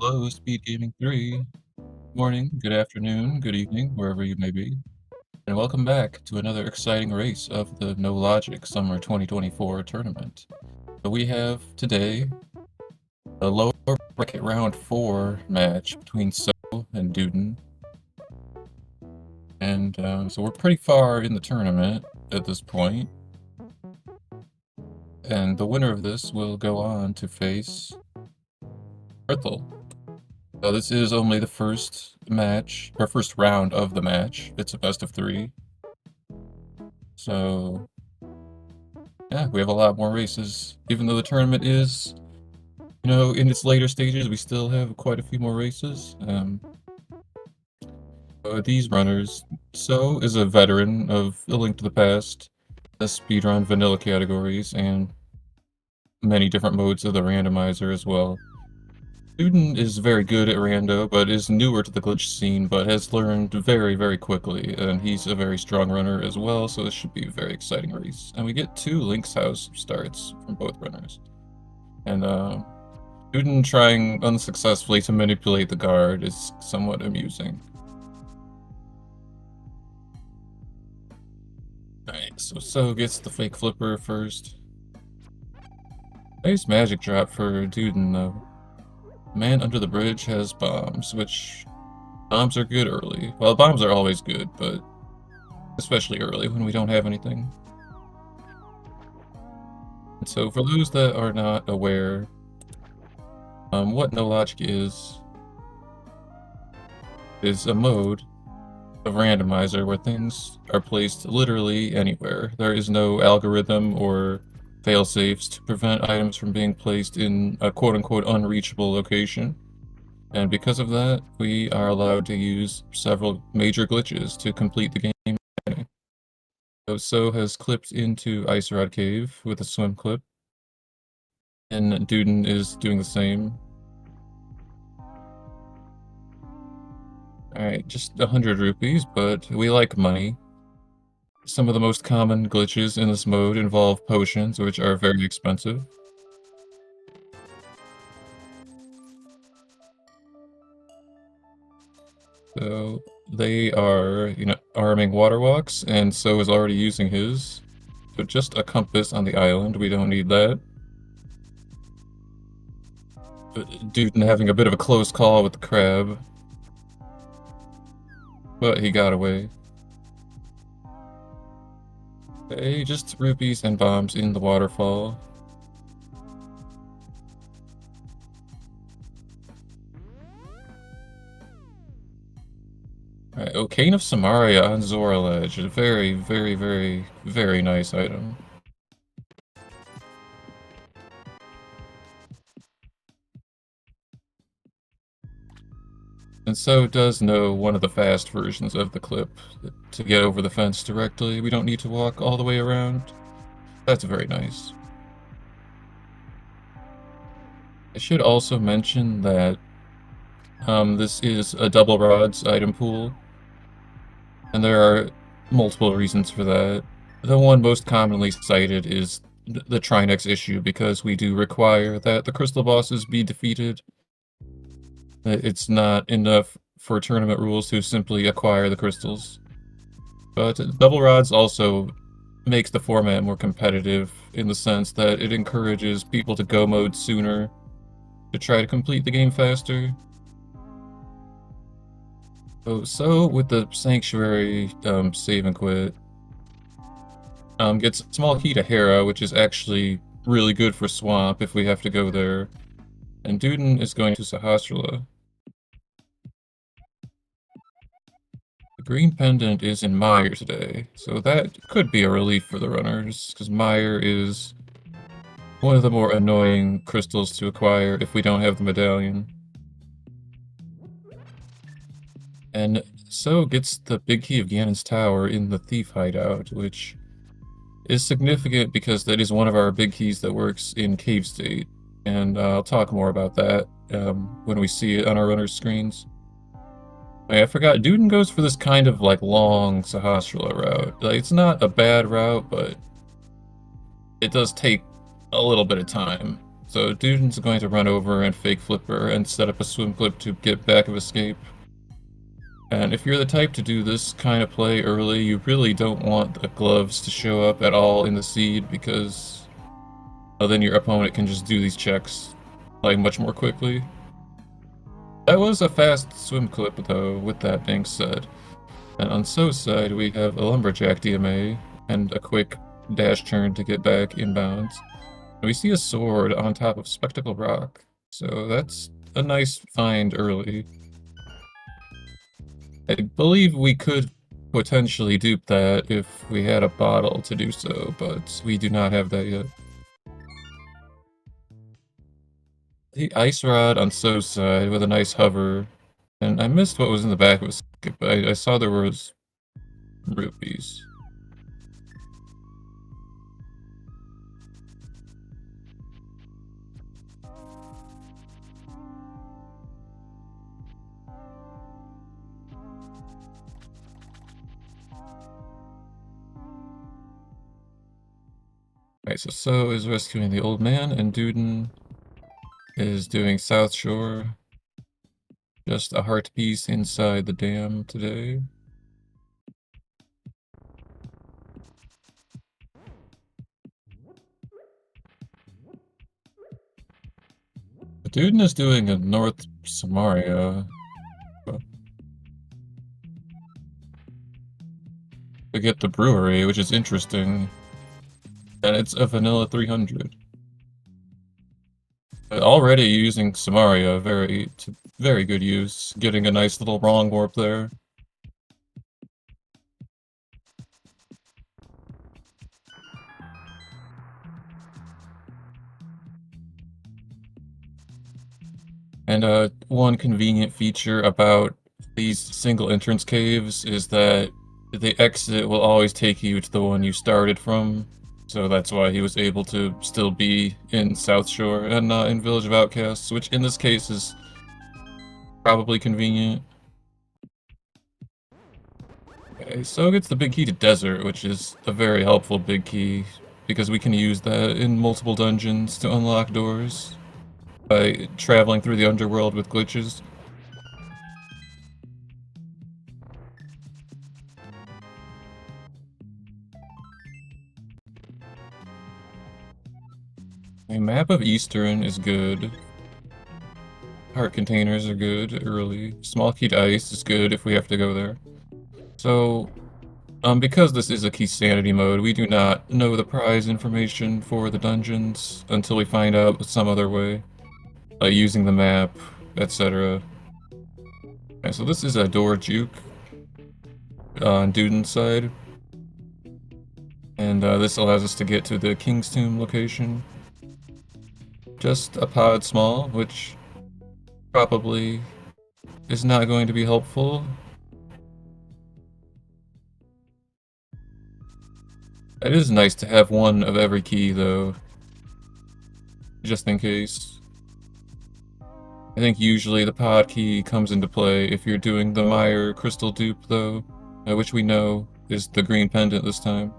Hello, SpeedGaming 3. Morning, good afternoon, good evening, wherever you may be. And welcome back to another exciting race of the No Logic Summer 2024 tournament. So we have today the lower bracket round 4 match between So and Duden. And so we're pretty far in the tournament at this point. And the winner of this will go on to face Berthel. This is only the first match, or first round of the match. It's a best of 3. So, yeah, we have a lot more races. Even though the tournament is, in its later stages, we still have quite a few more races. These runners, So is a veteran of A Link to the Past, the speedrun vanilla categories, and many different modes of the randomizer as well. Duden is very good at rando, but is newer to the glitch scene, but has learned very, very quickly, and he's a very strong runner as well, so this should be a very exciting race. And we get 2 Link's House starts from both runners. And Duden trying unsuccessfully to manipulate the guard is somewhat amusing. Alright, so gets the fake flipper first. Nice magic drop for Duden, though. Man under the bridge has bombs, which bombs are good early. Well, bombs are always good, but especially early when we don't have anything. And so for those that are not aware, what No Logic is a mode of randomizer where things are placed literally anywhere. There is no algorithm or fail-safes to prevent items from being placed in a quote-unquote unreachable location. And because of that, we are allowed to use several major glitches to complete the game. So has clipped into Ice Rod Cave with a swim clip, and Duden is doing the same. Alright, just 100 rupees, but we like money. Some of the most common glitches in this mode involve potions, which are very expensive. So they are, arming water walks, and So is already using his. So just a compass on the island, we don't need that. Duden having a bit of a close call with the crab. But he got away. Okay, just rupees and bombs in the waterfall. Alright, Cane of Samaria on Zora Ledge. A very, very, very, very nice item. And So does know one of the fast versions of the clip. To get over the fence directly, we don't need to walk all the way around. That's very nice. I should also mention that this is a double rods item pool, and there are multiple reasons for that. The one most commonly cited is the Trinex issue, because we do require that the crystal bosses be defeated. It's not enough for tournament rules to simply acquire the crystals. But double rods also makes the format more competitive in the sense that it encourages people to go mode sooner, to try to complete the game faster. So with the Sanctuary save and quit, gets a small key to Hera, which is actually really good for Swamp if we have to go there. And Duden is going to Sahasrara. The green pendant is in Mire today, so that could be a relief for the runners, because Mire is one of the more annoying crystals to acquire if we don't have the medallion. And So gets the big key of Ganon's Tower in the Thief hideout, which is significant because that is one of our big keys that works in Cave State, and I'll talk more about that when we see it on our runner's screens. I forgot, Duden goes for this kind of like long Sahasrara route. Like, it's not a bad route, but it does take a little bit of time So Duden's going to run over and fake flipper and set up a swim clip to get back of escape. And if you're the type to do this kind of play early, you really don't want the gloves to show up at all in the seed because then your opponent can just do these checks like much more quickly. That was a fast swim clip though, with that being said. And on So's side, we have a Lumberjack DMA and a quick dash turn to get back inbounds. And we see a sword on top of Spectacle Rock, so that's a nice find early. I believe we could potentially dupe that if we had a bottle to do so, but we do not have that yet. The Ice Rod on So's side with a nice hover, and I missed what was in the back of it, but I saw there was rupees. Alright, so So is rescuing the old man, and Duden is doing South Shore. Just a heart piece inside the dam today. Duden is doing a North Samaria. To get the brewery, which is interesting. And it's a vanilla 300. But already using Samaria to very good use, getting a nice little wrong warp there. And one convenient feature about these single entrance caves is that the exit will always take you to the one you started from. So that's why he was able to still be in South Shore and not in Village of Outcasts, which in this case is probably convenient. Okay, so gets the big key to Desert, which is a very helpful big key, because we can use that in multiple dungeons to unlock doors by traveling through the underworld with glitches. A map of Eastern is good. Heart containers are good early. Small key to ice is good if we have to go there. So, because this is a key sanity mode, we do not know the prize information for the dungeons until we find out some other way, using the map, etc. Okay, so this is a door juke on Duden's side, and this allows us to get to the King's Tomb location. Just a pod small, which probably is not going to be helpful. It is nice to have one of every key, though, just in case. I think usually the pod key comes into play if you're doing the Meyer crystal dupe, though, which we know is the green pendant this time.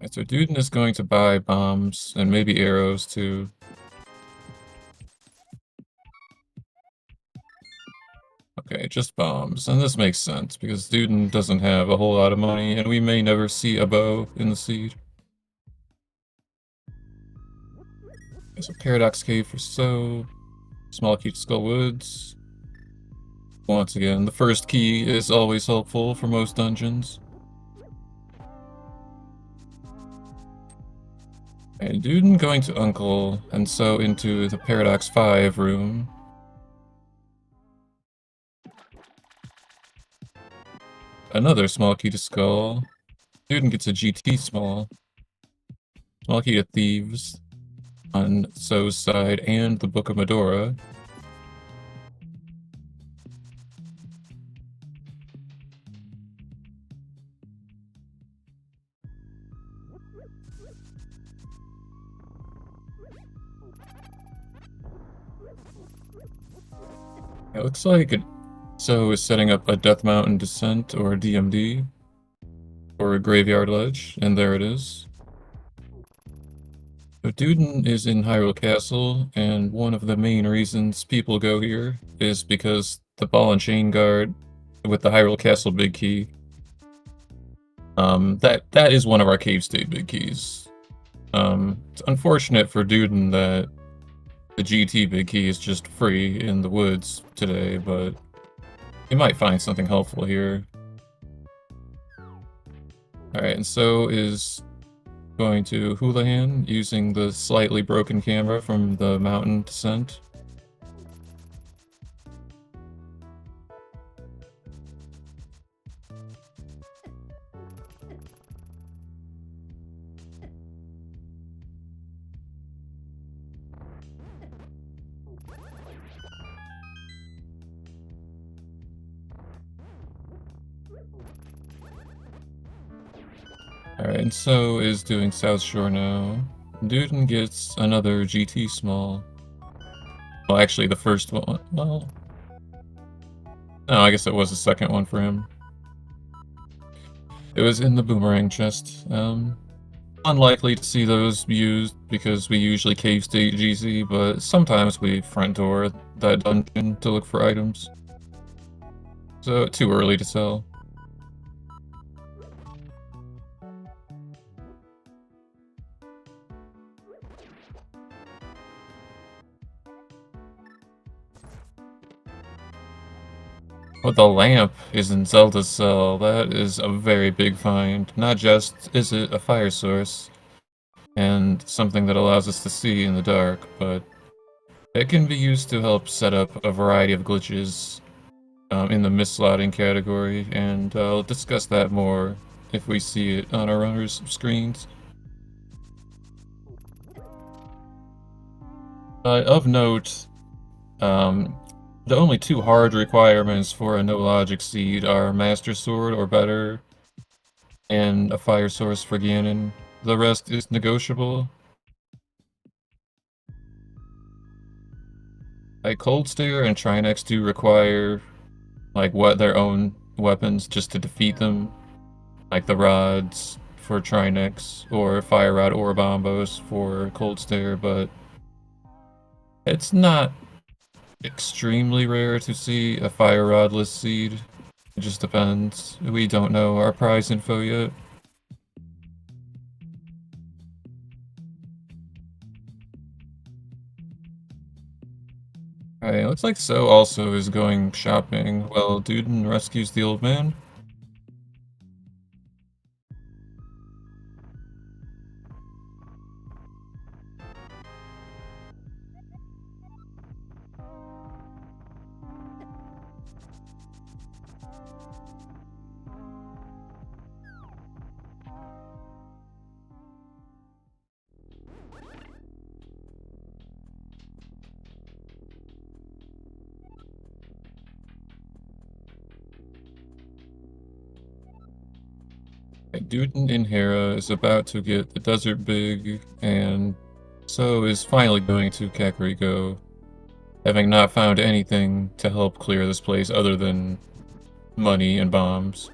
Right, so Duden is going to buy bombs and maybe arrows too. Okay, just bombs, and this makes sense because Duden doesn't have a whole lot of money and we may never see a bow in the seed. Okay, so Paradox Cave for So, small key to Skull Woods. Once again, the first key is always helpful for most dungeons. And Duden going to Uncle, and So into the Paradox 5 room. Another small key to Skull. Duden gets a GT small. Small key to Thieves on So's side and the Book of Medora. It looks like So is setting up a Death Mountain Descent or DMD. or a graveyard ledge, and there it is. So Duden is in Hyrule Castle, and one of the main reasons people go here is because the ball and chain guard with the Hyrule Castle big key. That is one of our cave state big keys. It's unfortunate for Duden that the GT big key is just free in the woods today, but you might find something helpful here. Alright, and so is going to Houlihan using the slightly broken camera from the mountain descent. Alright, and so is doing South Shore now. Duden gets another GT small. Well, actually, the first one. Well, no, I guess it was the second one for him. It was in the boomerang chest. Unlikely to see those used because we usually cave state GZ, but sometimes we front door that dungeon to look for items. So, too early to tell. But the lamp is in Zelda's cell. That is a very big find. Not just is it a fire source and something that allows us to see in the dark, but it can be used to help set up a variety of glitches in the mislotting category, and I'll discuss that more if we see it on our runners' screens. Of note, the only two hard requirements for a no-logic seed are Master Sword or better, and a fire source for Ganon. The rest is negotiable. Like Cold Stare and Trinex do require like their own weapons just to defeat them, like the rods for Trinex or Fire Rod or Bombos for Cold Stare, but it's not extremely rare to see a Fire Rodless seed. It just depends. We don't know our prize info yet. Alright, looks like So also is going shopping while Duden rescues the old man. Duden in Hera is about to get the desert big, and So is finally going to Kakariko, having not found anything to help clear this place other than money and bombs.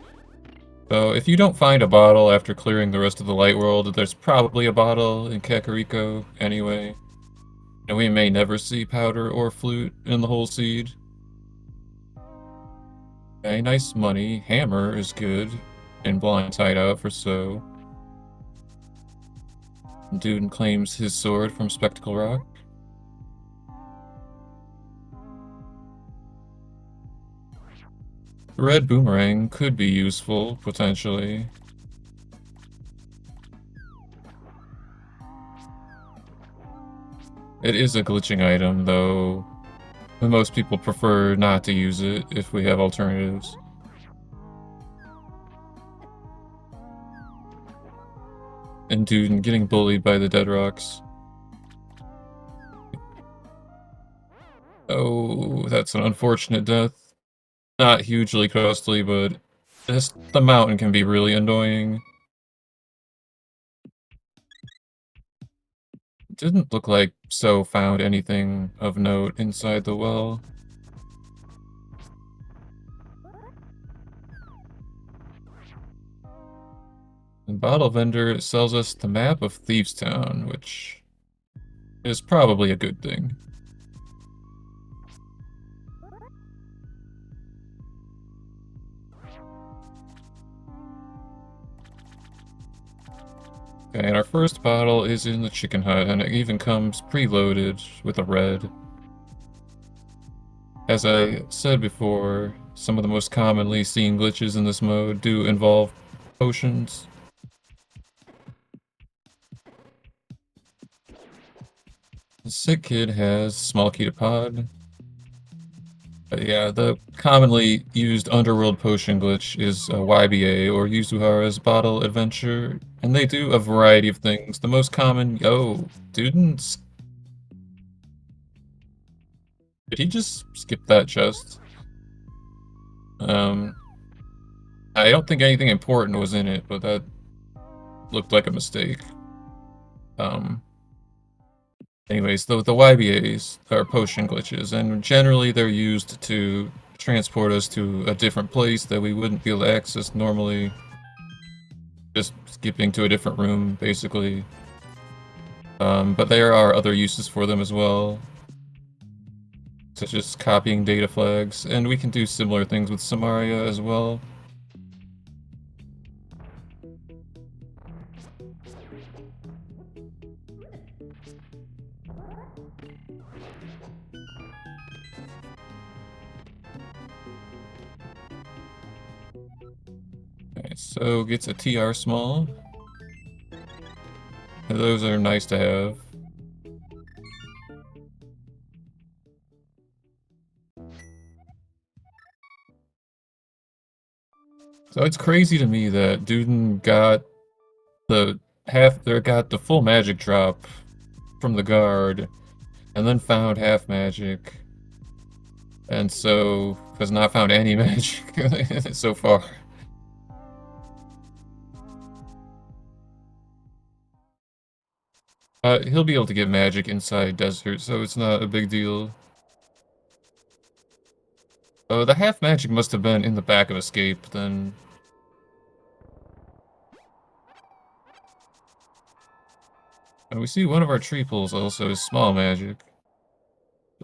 So if you don't find a bottle after clearing the rest of the light world, there's probably a bottle in Kakariko anyway. And we may never see powder or flute in the whole seed. Okay, nice money. Hammer is good. And blind hideout for So. Duden claims his sword from Spectacle Rock. Red boomerang could be useful, potentially. It is a glitching item, though most people prefer not to use it if we have alternatives. And Duden getting bullied by the Dead Rocks. Oh, that's an unfortunate death. Not hugely costly, but the mountain can be really annoying. Didn't look like So found anything of note inside the well. And Bottle Vendor sells us the map of Thieves Town, which is probably a good thing. Okay, and our first bottle is in the chicken hut, and it even comes preloaded with a red. As I said before, some of the most commonly seen glitches in this mode do involve potions. The sick kid has small key to pod. But yeah, the commonly used underworld potion glitch is YBA, or Yuzuhara's Bottle Adventure, and they do a variety of things. The most common, Duden, did he just skip that chest? I don't think anything important was in it, but that looked like a mistake. Um, Anyways, the YBAs are potion glitches, and generally they're used to transport us to a different place that we wouldn't be able to access normally. Just skipping to a different room, basically. But there are other uses for them as well, such as copying data flags, and we can do similar things with Samaria as well. Okay, so gets a TR small. Those are nice to have. So it's crazy to me that Duden got the full magic drop from the guard, and then found half magic, and so has not found any magic so far. He'll be able to get magic inside desert, so it's not a big deal. Oh, the half magic must have been in the back of escape, then. And we see one of our tree pulls also is small magic.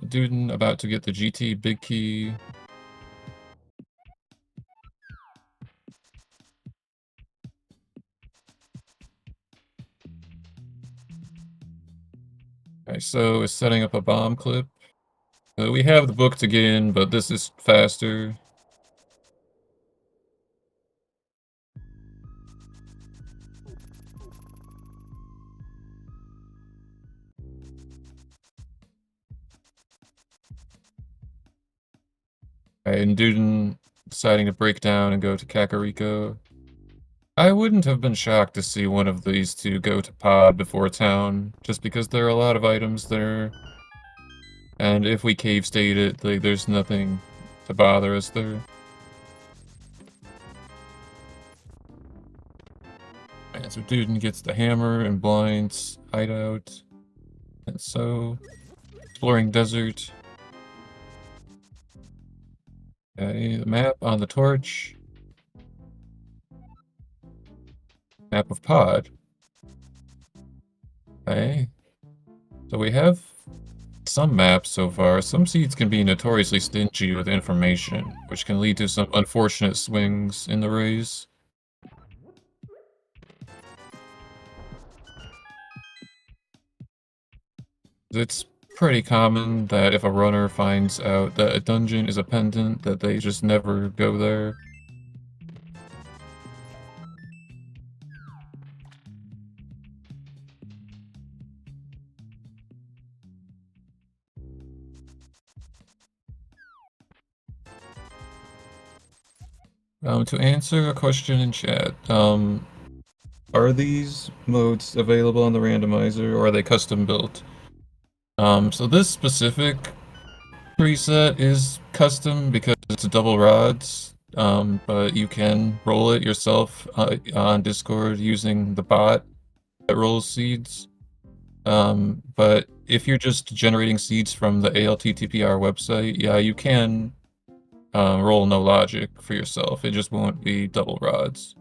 Duden about to get the GT big key. Okay, so is setting up a bomb clip. We have the booked again, but this is faster. And Duden deciding to break down and go to Kakariko. I wouldn't have been shocked to see one of these two go to Pod before town, just because there are a lot of items there. And if we cave state it, like, there's nothing to bother us there. And so Duden gets the hammer and blinds hideout. And so, exploring desert. Okay, the map on the torch. Map of Pod. Okay. So we have some maps so far. Some seeds can be notoriously stingy with information, which can lead to some unfortunate swings in the race. It's pretty common that if a runner finds out that a dungeon is a pendant, that they just never go there. To answer a question in chat, are these modes available on the randomizer, or are they custom built? So this specific preset is custom because it's double rods, but you can roll it yourself on Discord using the bot that rolls seeds. But if you're just generating seeds from the ALTTPR website, yeah, you can roll no logic for yourself. It just won't be double rods.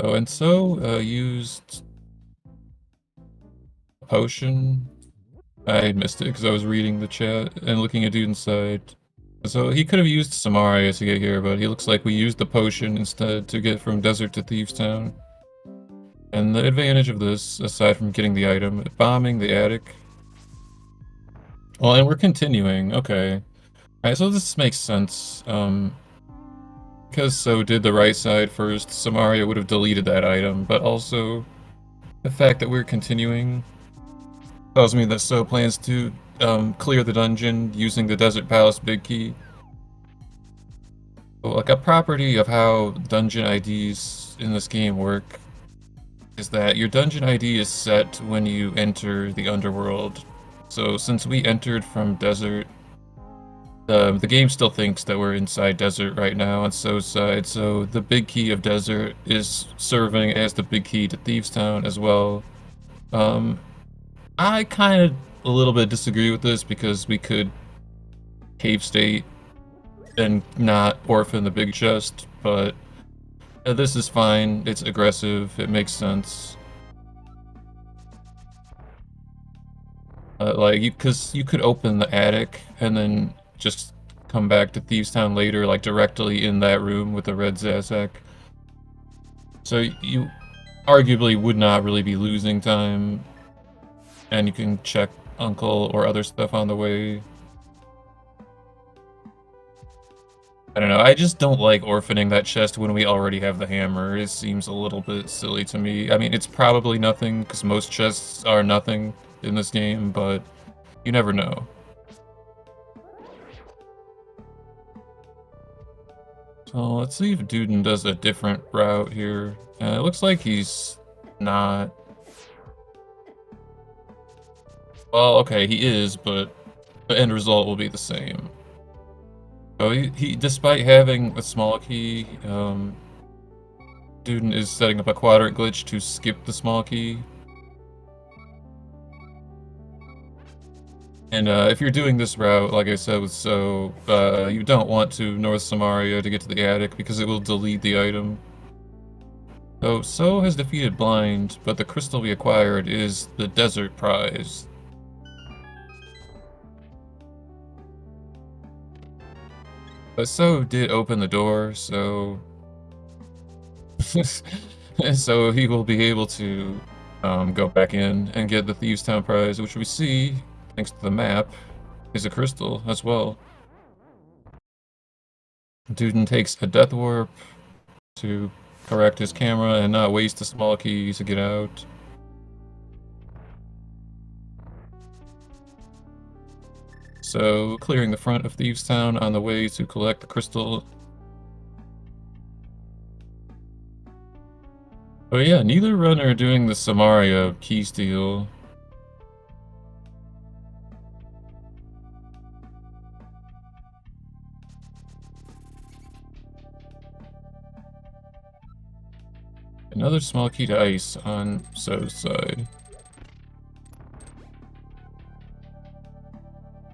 Oh, and so used a potion. I missed it because I was reading the chat and looking at Duden's side. So he could have used Samaria to get here, but he looks like we used the potion instead to get from Desert to Thieves Town. And the advantage of this, aside from getting the item, bombing the attic. Well, and we're continuing. Okay. Alright, so this makes sense. Because so did the right side first, Samaria would have deleted that item, but also the fact that we're continuing tells me that So plans to clear the dungeon using the Desert Palace Big Key. So, like, a property of how dungeon IDs in this game work is that your dungeon ID is set when you enter the underworld. So since we entered from Desert, the game still thinks that we're inside Desert right now on So's side, so the big key of Desert is serving as the big key to Thieves Town as well. I kind of a little bit disagree with this because we could cave state and not orphan the big chest, but this is fine. It's aggressive. It makes sense. Because you could open the attic and then just come back to Thieves Town later, like directly in that room with the red Zazak. So you arguably would not really be losing time, and you can check Uncle or other stuff on the way. I don't know, I just don't like orphaning that chest when we already have the hammer. It seems a little bit silly to me. I mean, it's probably nothing, because most chests are nothing in this game, but you never know. So let's see if Duden does a different route here. It looks like he's not... Well, okay, he is, but the end result will be the same. So he despite having a small key, Duden is setting up a quadrant glitch to skip the small key. And if you're doing this route, like I said with So, you don't want to North Samaria to get to the attic because it will delete the item. So has defeated Blind, but the crystal we acquired is the Desert Prize. But So did open the door, so... so he will be able to go back in and get the Thieves Town prize, which we see, thanks to the map, is a crystal as well. Duden takes a death warp to correct his camera and not waste a small key to get out. So, clearing the front of Thieves Town on the way to collect the crystal. Oh yeah, neither runner are doing the Samaria key steal. Another small key to ice on So's side.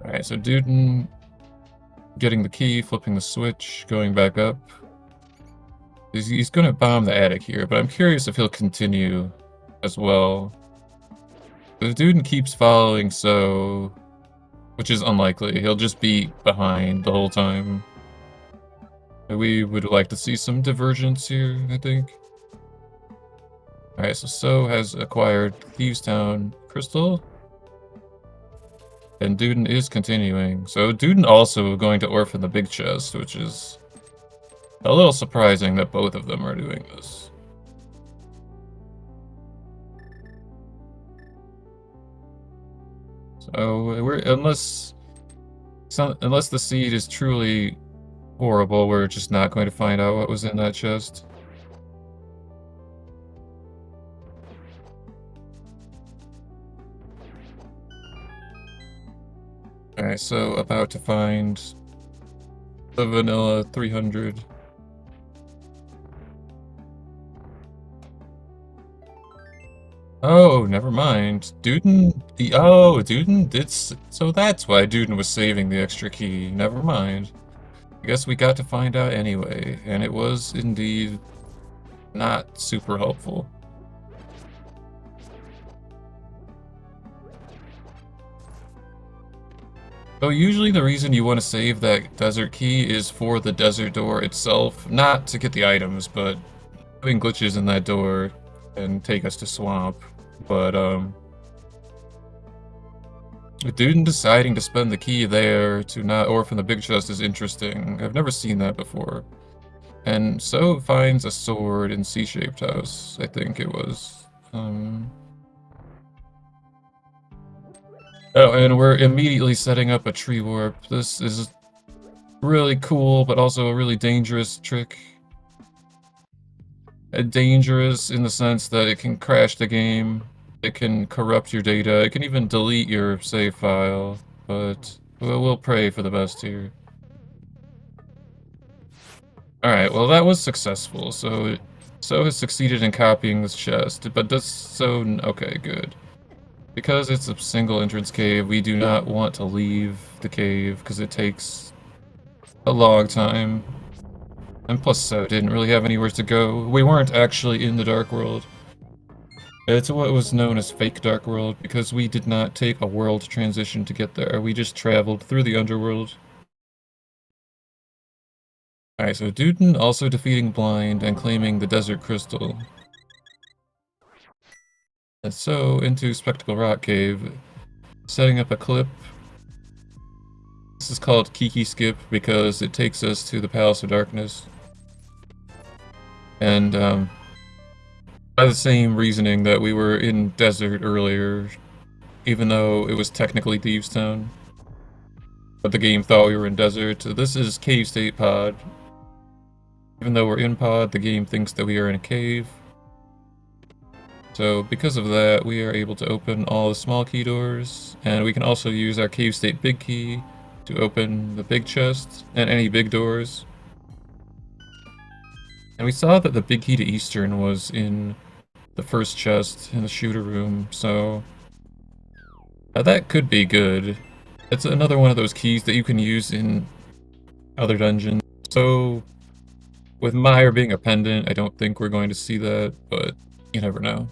Alright, so Duden getting the key, flipping the switch, going back up. He's going to bomb the attic here, but I'm curious if he'll continue as well. If Duden keeps following So, which is unlikely, he'll just be behind the whole time. We would like to see some divergence here, I think. Alright, So has acquired Thieves Town Crystal. And Duden is continuing. So Duden also going to orphan the big chest, which is a little surprising that both of them are doing this. So unless the seed is truly horrible, we're just not going to find out what was in that chest. Alright, so about to find the vanilla 300. Oh, never mind. Duden did so that's why Duden was saving the extra key. Never mind. I guess we got to find out anyway, and it was indeed not super helpful. So usually the reason you want to save that desert key is for the desert door itself, not to get the items, but having glitches in that door can take us to swamp. But Duden deciding to spend the key there to not orphan the big chest is interesting. I've never seen that before. And so finds a sword in C-shaped house, I think it was. Oh, and we're immediately setting up a tree warp. This is really cool, but also a really dangerous trick. Dangerous in the sense that it can crash the game, it can corrupt your data, it can even delete your save file, but we'll pray for the best here. Alright, well that was successful, so has succeeded in copying this chest, but does so... okay, good. Because it's a single entrance cave, we do not want to leave the cave, because it takes a long time. And plus so didn't really have anywhere to go. We weren't actually in the Dark World. It's what was known as fake Dark World, because we did not take a world transition to get there, we just traveled through the underworld. Alright, so Duden also defeating Blind and claiming the Desert Crystal. And so, into Spectacle Rock Cave, setting up a clip. This is called Kiki Skip because it takes us to the Palace of Darkness. And, by the same reasoning that we were in Desert earlier, even though it was technically Thieves Town. But the game thought we were in Desert. This is Cave State Pod. Even though we're in Pod, the game thinks that we are in a cave. So because of that, we are able to open all the small key doors, and we can also use our Cave State Big Key to open the big chest and any big doors. And we saw that the big key to Eastern was in the first chest in the shooter room, so that could be good. It's another one of those keys that you can use in other dungeons. So with Meyer being a pendant, I don't think we're going to see that, but you never know.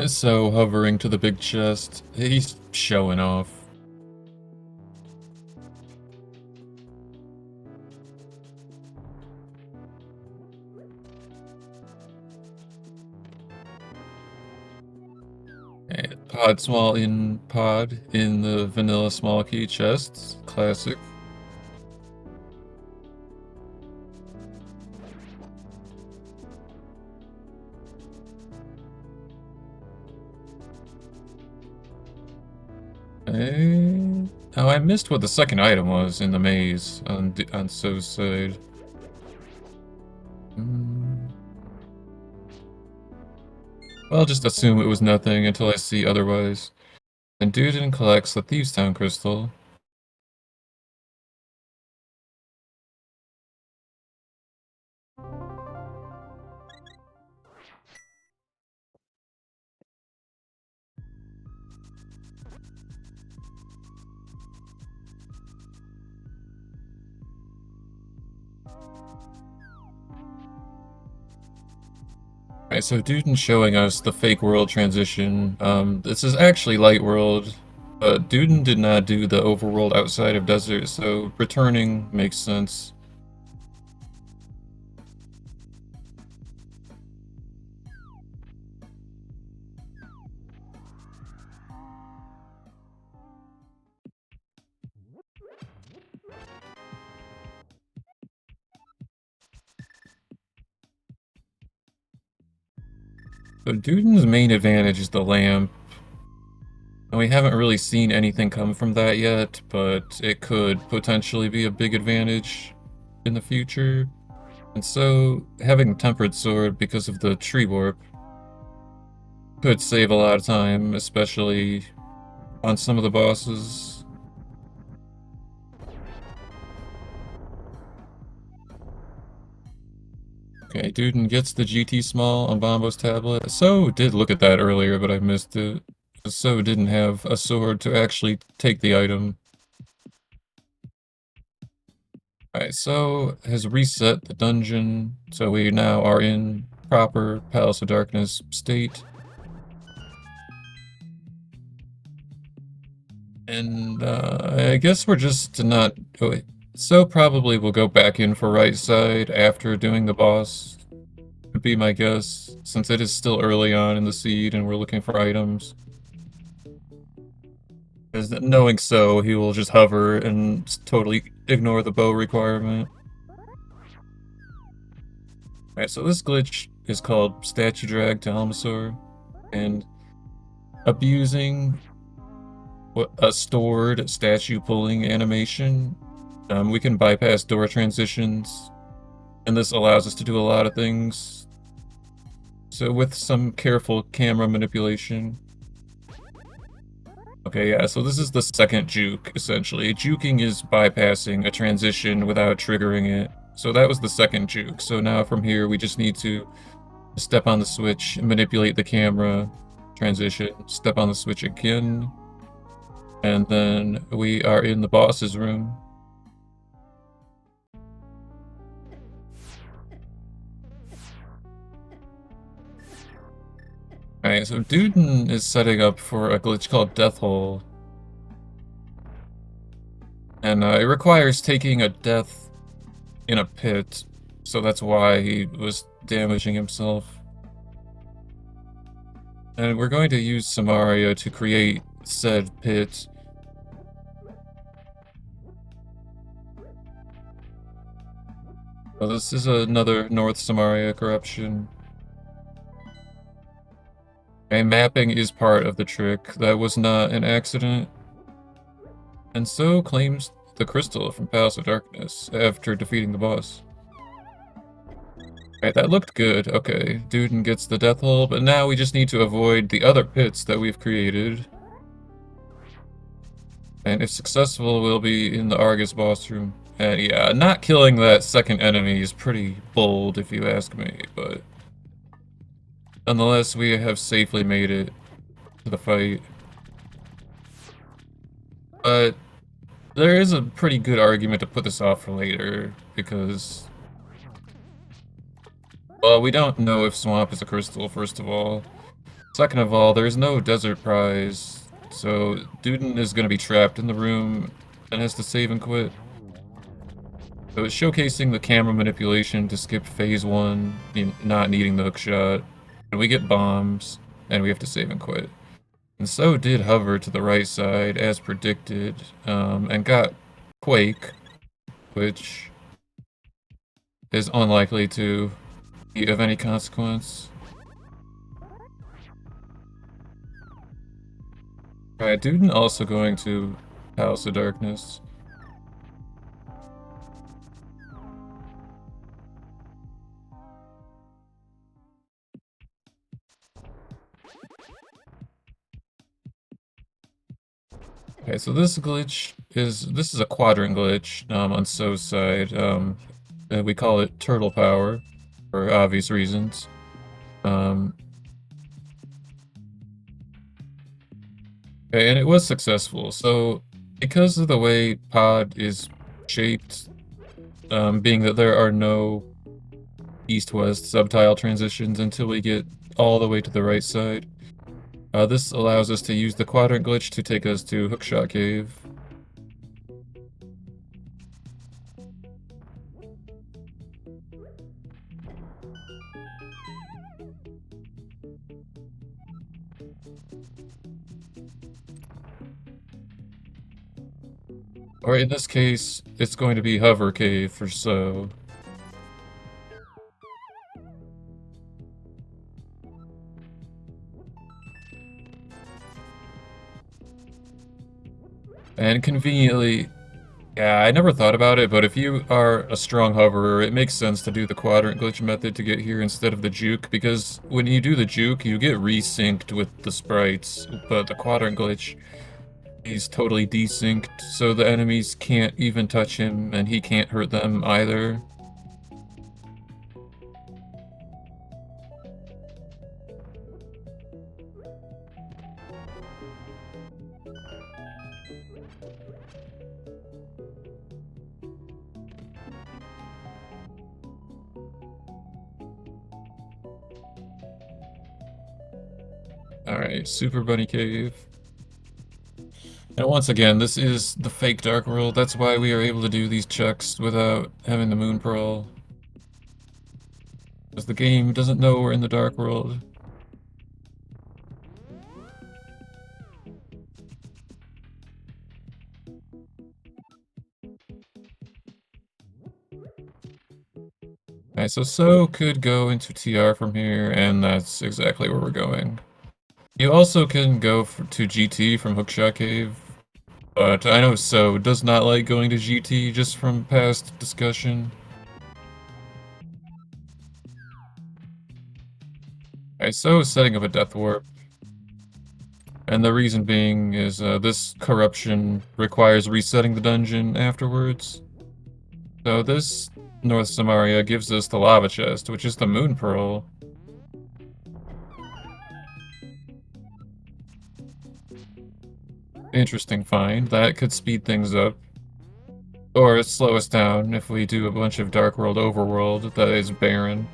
So, hovering to the big chest, he's showing off. Pod small in pod in the vanilla small key chests, classic. Oh, I missed what the second item was in the maze on So's side. I'll just assume it was nothing until I see otherwise. And Duden collects the Thieves Town crystal. Alright, so Duden's showing us the fake world transition. This is actually Light World, but Duden did not do the overworld outside of Desert, so returning makes sense. So Duden's main advantage is the lamp. And we haven't really seen anything come from that yet, but it could potentially be a big advantage in the future. And so, having Tempered Sword because of the tree warp could save a lot of time, especially on some of the bosses. Okay, Duden gets the GT Small on Bombo's tablet. So did look at that earlier, but I missed it. So didn't have a sword to actually take the item. Alright, so has reset the dungeon, so we now are in proper Palace of Darkness state. And I guess we're just not... Oh, wait. So probably we'll go back in for right side after doing the boss, would be my guess, since it is still early on in the seed and we're looking for items. Because knowing so, he will just hover and totally ignore the bow requirement. Alright, so this glitch is called Statue Drag to Helmasaur, and abusing a stored statue pulling animation, we can bypass door transitions, and this allows us to do a lot of things. So with some careful camera manipulation. Okay, yeah, so this is the second juke, essentially. Juking is bypassing a transition without triggering it. So that was the second juke. So now from here, we just need to step on the switch, manipulate the camera, transition, step on the switch again, and then we are in the boss's room. Alright, so Duden is setting up for a glitch called Death Hole. And it requires taking a death in a pit, so that's why he was damaging himself. And we're going to use Samaria to create said pit. Well, this is another North Samaria corruption. And mapping is part of the trick. That was not an accident. And so claims the crystal from Palace of Darkness after defeating the boss. Alright, that looked good. Okay, Duden gets the death hole, but now we just need to avoid the other pits that we've created. And if successful, we'll be in the Argus boss room. And yeah, not killing that second enemy is pretty bold if you ask me, but nonetheless, we have safely made it to the fight. But there is a pretty good argument to put this off for later, because, well, we don't know if Swamp is a crystal, first of all. Second of all, there's no desert prize, so Duden is going to be trapped in the room and has to save and quit. So it's showcasing the camera manipulation to skip phase 1, not needing the hookshot, and we get bombs, and we have to save and quit. And so did hover to the right side, as predicted, and got Quake, which is unlikely to be of any consequence. Alright, Duden also going to House of Darkness. Okay, so this is a quadrant glitch on So's side. And we call it turtle power for obvious reasons. Okay, and it was successful. So because of the way Pod is shaped, being that there are no east-west subtile transitions until we get all the way to the right side, this allows us to use the quadrant glitch to take us to Hookshot Cave. Or in this case, it's going to be Hover Cave for So. And conveniently, yeah, I never thought about it, but if you are a strong hoverer, it makes sense to do the quadrant glitch method to get here instead of the juke, because when you do the juke, you get resynced with the sprites, but the quadrant glitch, he's totally desynced, so the enemies can't even touch him, and he can't hurt them either. Alright, Super Bunny Cave. And once again, this is the fake Dark World. That's why we are able to do these checks without having the moon pearl. Because the game doesn't know we're in the Dark World. Alright, so could go into TR from here, and that's exactly where we're going. You also can go to GT from Hookshot Cave, but I know So does not like going to GT just from past discussion. Alright, So is setting up a Death Warp. And the reason being is this corruption requires resetting the dungeon afterwards. So this North Samaria gives us the lava chest, which is the moon pearl. Interesting find. That could speed things up. Or slow us down if we do a bunch of Dark World Overworld that is barren.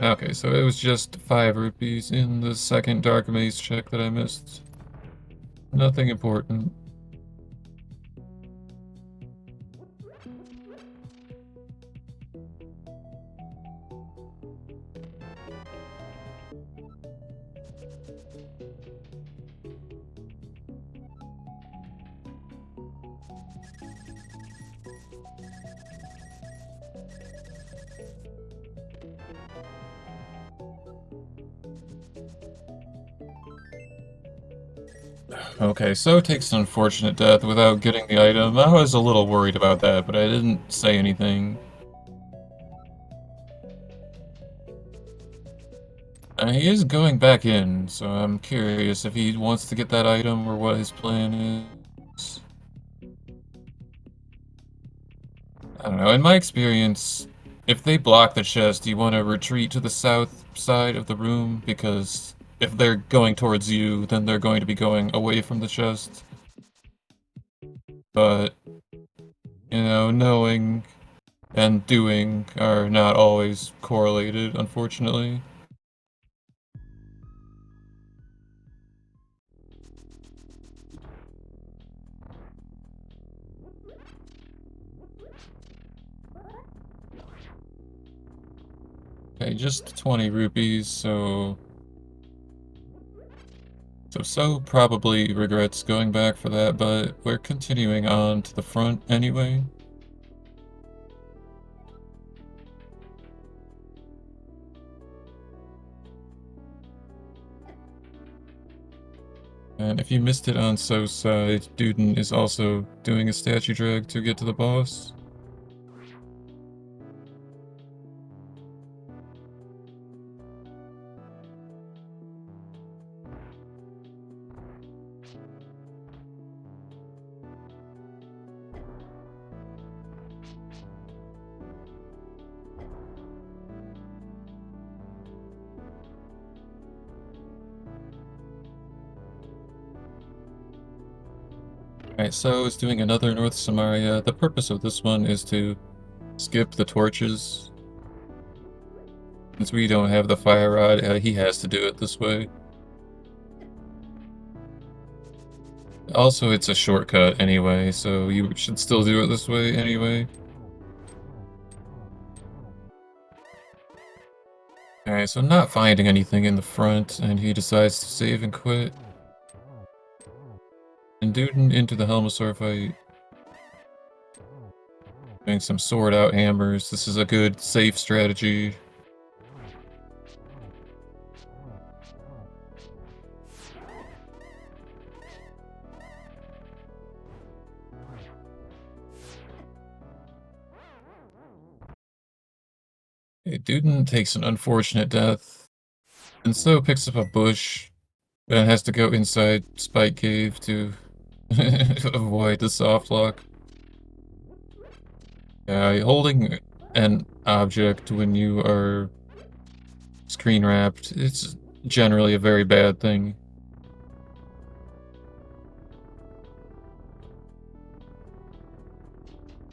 Okay, so it was just 5 rupees in the second Dark Maze check that I missed. Nothing important. Okay, So takes an unfortunate death without getting the item. I was a little worried about that, but I didn't say anything. He is going back in, so I'm curious if he wants to get that item or what his plan is. I don't know, in my experience, if they block the chest, you want to retreat to the south side of the room, because if they're going towards you, then they're going to be going away from the chest. But, you know, knowing and doing are not always correlated, unfortunately. Okay, just 20 rupees, So probably regrets going back for that, but we're continuing on to the front anyway. And if you missed it on So's side, Duden is also doing a statue drag to get to the boss. Alright, So is doing another North Samaria. The purpose of this one is to skip the torches. Since we don't have the fire rod, he has to do it this way. Also, it's a shortcut anyway, so you should still do it this way anyway. Alright, so not finding anything in the front, and he decides to save and quit. And Duden into the Helmasaur fight. Doing some sword out hammers. This is a good, safe strategy. Okay, Duden takes an unfortunate death. And So picks up a bush and has to go inside Spike Cave to avoid the soft lock. Yeah, holding an object when you are screen wrapped. It's generally a very bad thing.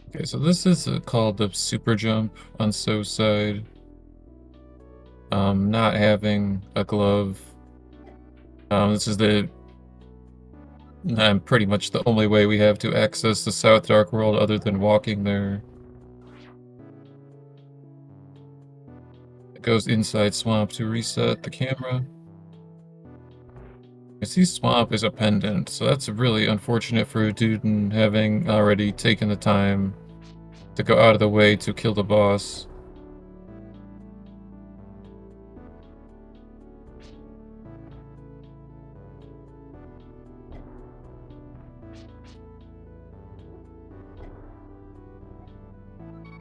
Okay, so this is called the super jump on So's side. Not having a glove. This is pretty much the only way we have to access the South Dark World other than walking there. It goes inside Swamp to reset the camera. I see Swamp is a pendant, so that's really unfortunate for Duden having already taken the time to go out of the way to kill the boss.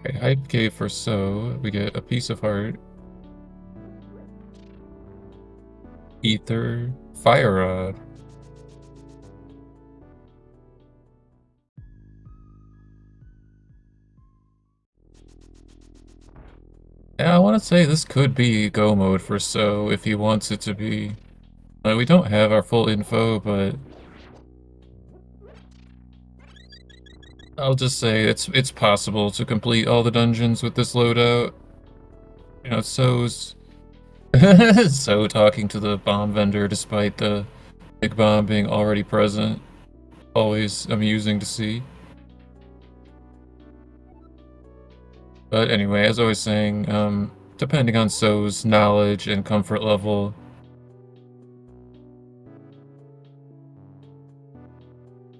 Okay, Hype Cave for So. We get a piece of heart. Ether. Fire Rod. Yeah, I want to say this could be go mode for So if he wants it to be. We don't have our full info, but I'll just say it's possible to complete all the dungeons with this loadout. You know, So's So talking to the bomb vendor despite the big bomb being already present. Always amusing to see. But anyway, as I was saying, depending on So's knowledge and comfort level,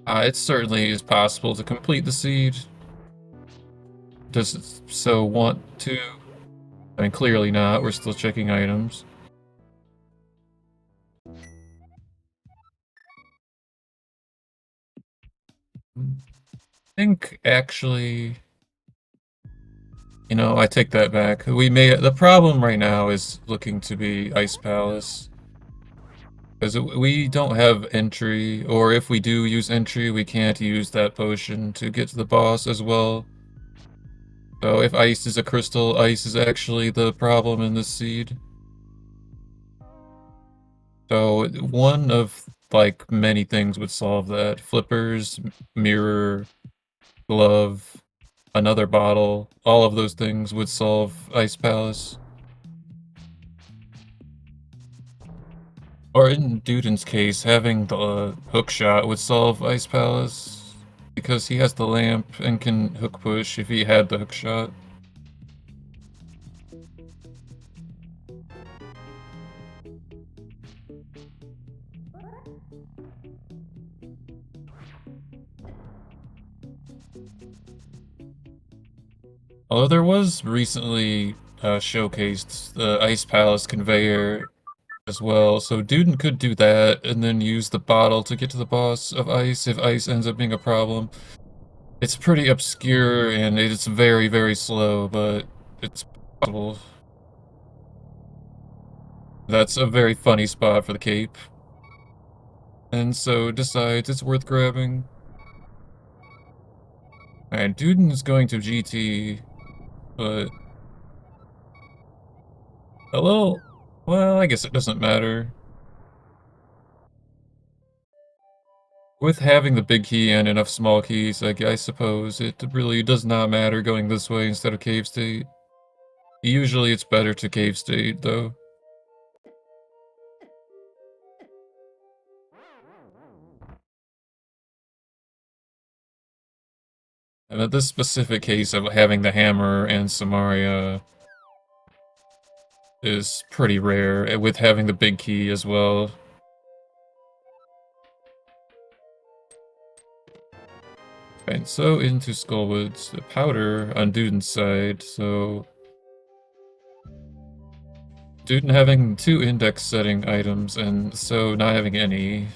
it certainly is possible to complete the seed. Does So want to? I mean, clearly not. We're still checking items. I think, actually... You know, I take that back. The problem right now is looking to be Ice Palace. Because we don't have entry, or if we do use entry, we can't use that potion to get to the boss as well. So if ice is a crystal, ice is actually the problem in this seed. So one of, like, many things would solve that. Flippers, mirror, glove, another bottle, all of those things would solve Ice Palace. Or in Duden's case, having the hook shot would solve Ice Palace, because he has the lamp and can hook push if he had the hook shot. Although there was recently showcased the Ice Palace conveyor as well, so Duden could do that and then use the bottle to get to the boss of ice if ice ends up being a problem. It's pretty obscure and it's very, very slow, but it's possible. That's a very funny spot for the cape. And so decides it's worth grabbing. Alright, Duden is going to GT, but a little... Well, I guess it doesn't matter. With having the big key and enough small keys, I suppose it really does not matter going this way instead of Cave State. Usually it's better to Cave State, though. And in this specific case of having the hammer and Samaria is pretty rare, with having the big key as well. Right, so into Skullwoods, the powder on Duden's side, so... Duden having 2 index setting items, and so not having any.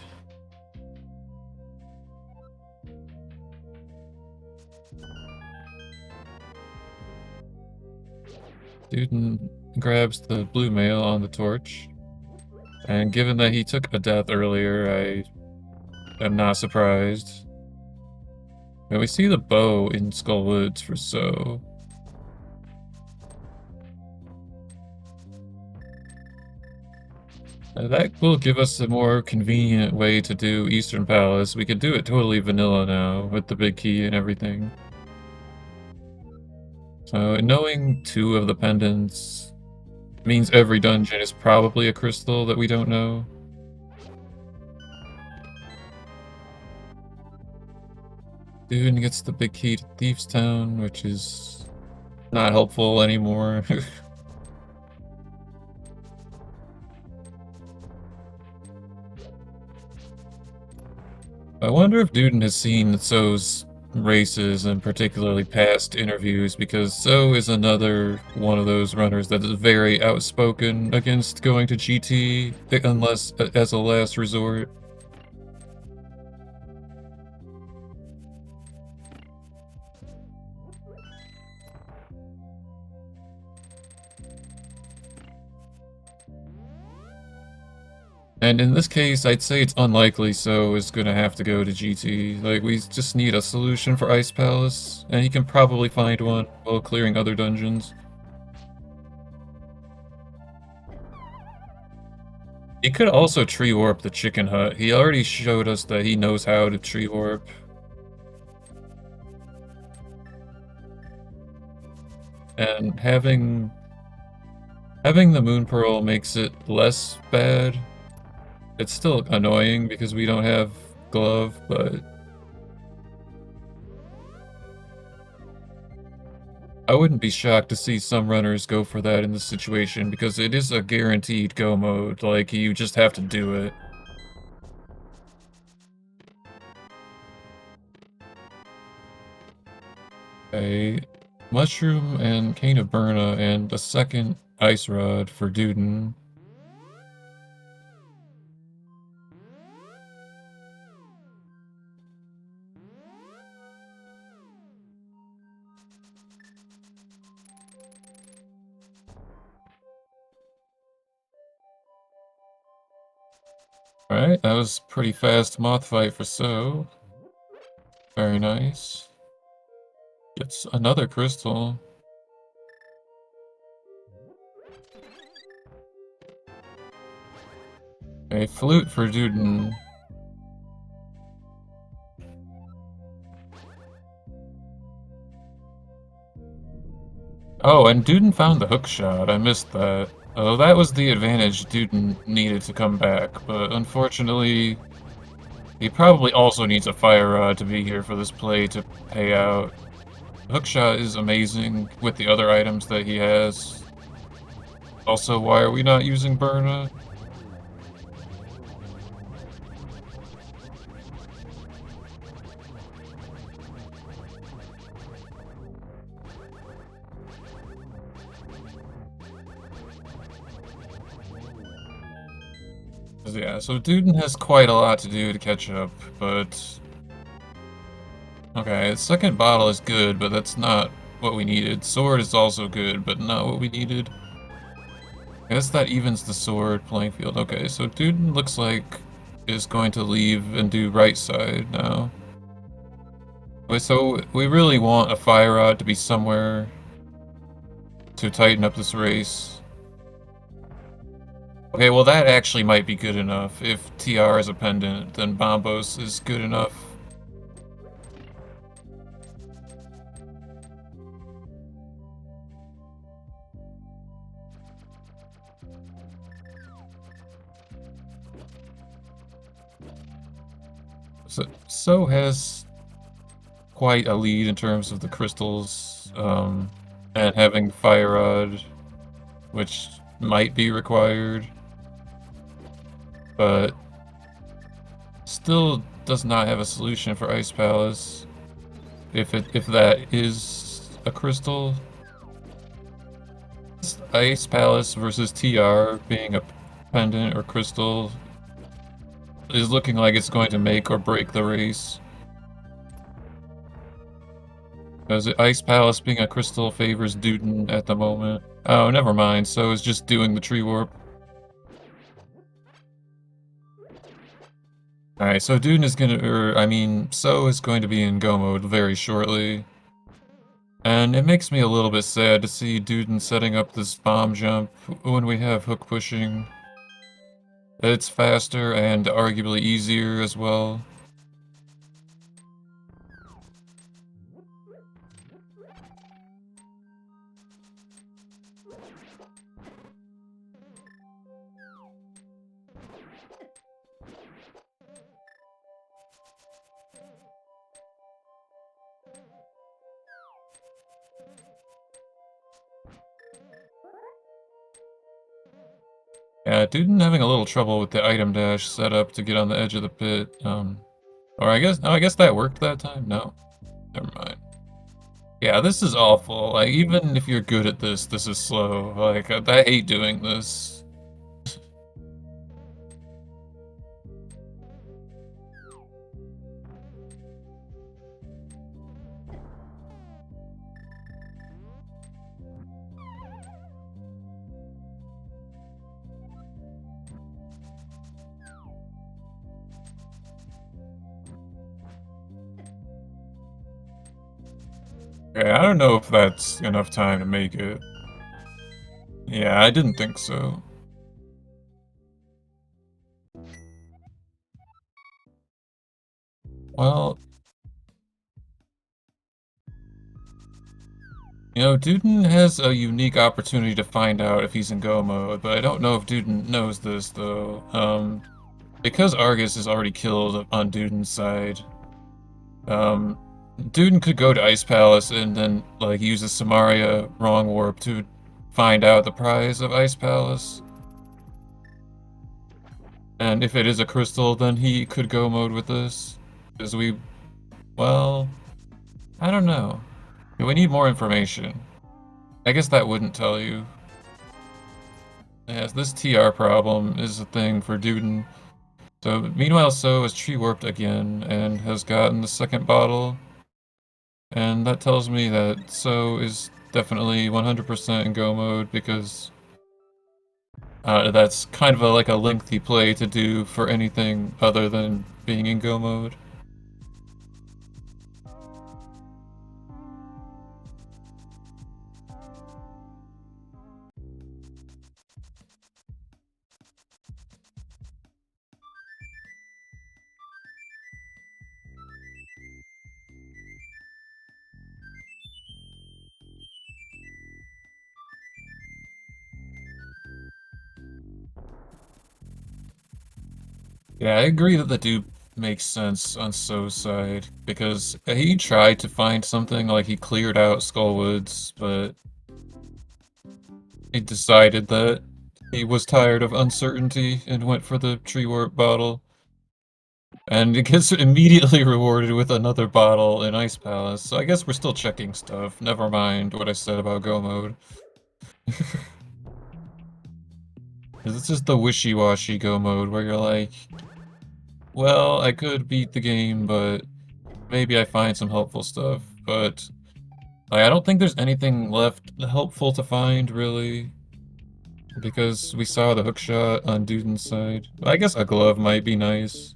Duden grabs the blue mail on the torch, and given that he took a death earlier, I am not surprised. And we see the bow in Skullwoods for So. That will give us a more convenient way to do Eastern Palace. We could do it totally vanilla now, with the big key and everything. So, knowing 2 of the pendants means every dungeon is probably a crystal that we don't know. Duden gets the big key to Thieves Town, which is not helpful anymore. I wonder if Duden has seen So's races and particularly past interviews, because So is another one of those runners that is very outspoken against going to GT unless as a last resort. And in this case, I'd say it's unlikely So is gonna have to go to GT. Like, we just need a solution for Ice Palace, and he can probably find one while clearing other dungeons. He could also tree warp the chicken hut. He already showed us that he knows how to tree warp. And having the Moon Pearl makes it less bad. It's still annoying because we don't have Glove, but I wouldn't be shocked to see some runners go for that in this situation because it is a guaranteed go mode. Like, you just have to do it. A Mushroom and Cane of Burna and a second Ice Rod for Duden. Alright, that was pretty fast moth fight for So. Very nice. Gets another crystal. A flute for Duden. Oh, and Duden found the hook shot. I missed that. Oh, that was the advantage Duden needed to come back, but unfortunately, he probably also needs a fire rod to be here for this play to pay out. Hookshot is amazing with the other items that he has. Also, why are we not using Burna? Yeah, so Duden has quite a lot to do to catch up, but... Okay, the second bottle is good, but that's not what we needed. Sword is also good, but not what we needed. I guess that evens the sword playing field. Okay, so Duden looks like is going to leave and do right side now. Wait, so we really want a fire rod to be somewhere to tighten up this race. Okay, well that actually might be good enough. If TR is a pendant, then Bombos is good enough. So has quite a lead in terms of the crystals, and having Fire Rod, which might be required, but still does not have a solution for Ice Palace. If that is a crystal, Ice Palace versus TR being a pendant or crystal is looking like it's going to make or break the race. Because Ice Palace being a crystal favors Duden at the moment. Oh, never mind. So it's just doing the tree warp. Alright, so Duden is gonna, So is going to be in go mode very shortly. And it makes me a little bit sad to see Duden setting up this bomb jump when we have hook pushing. It's faster and arguably easier as well. Yeah, Duden having a little trouble with the item dash setup to get on the edge of the pit. Or I guess that worked that time? No. Never mind. Yeah, this is awful. Like, even if you're good at this, this is slow. Like, I hate doing this. Yeah, I don't know if that's enough time to make it. Yeah, I didn't think so. Well, you know, Duden has a unique opportunity to find out if he's in go mode, but I don't know if Duden knows this, though. Because Argus is already killed on Duden's side, um, Duden could go to Ice Palace and then, like, use the Samaria wrong warp to find out the prize of Ice Palace. And if it is a crystal, then he could go mode with this. Because well, I don't know. We need more information. I guess that wouldn't tell you. Yes, this TR problem is a thing for Duden. So, meanwhile, So is tree warped again and has gotten the second bottle. And that tells me that So is definitely 100% in go mode because that's kind of like a lengthy play to do for anything other than being in go mode. Yeah, I agree that the dupe makes sense on So's side, because he tried to find something, like he cleared out Skullwoods, but he decided that he was tired of uncertainty and went for the tree warp bottle. And it gets immediately rewarded with another bottle in Ice Palace, so I guess we're still checking stuff. Never mind what I said about go mode. This is the wishy-washy go mode, where you're like, well, I could beat the game, but maybe I find some helpful stuff, but like, I don't think there's anything left helpful to find, really, because we saw the hookshot on Duden's side. I guess a glove might be nice.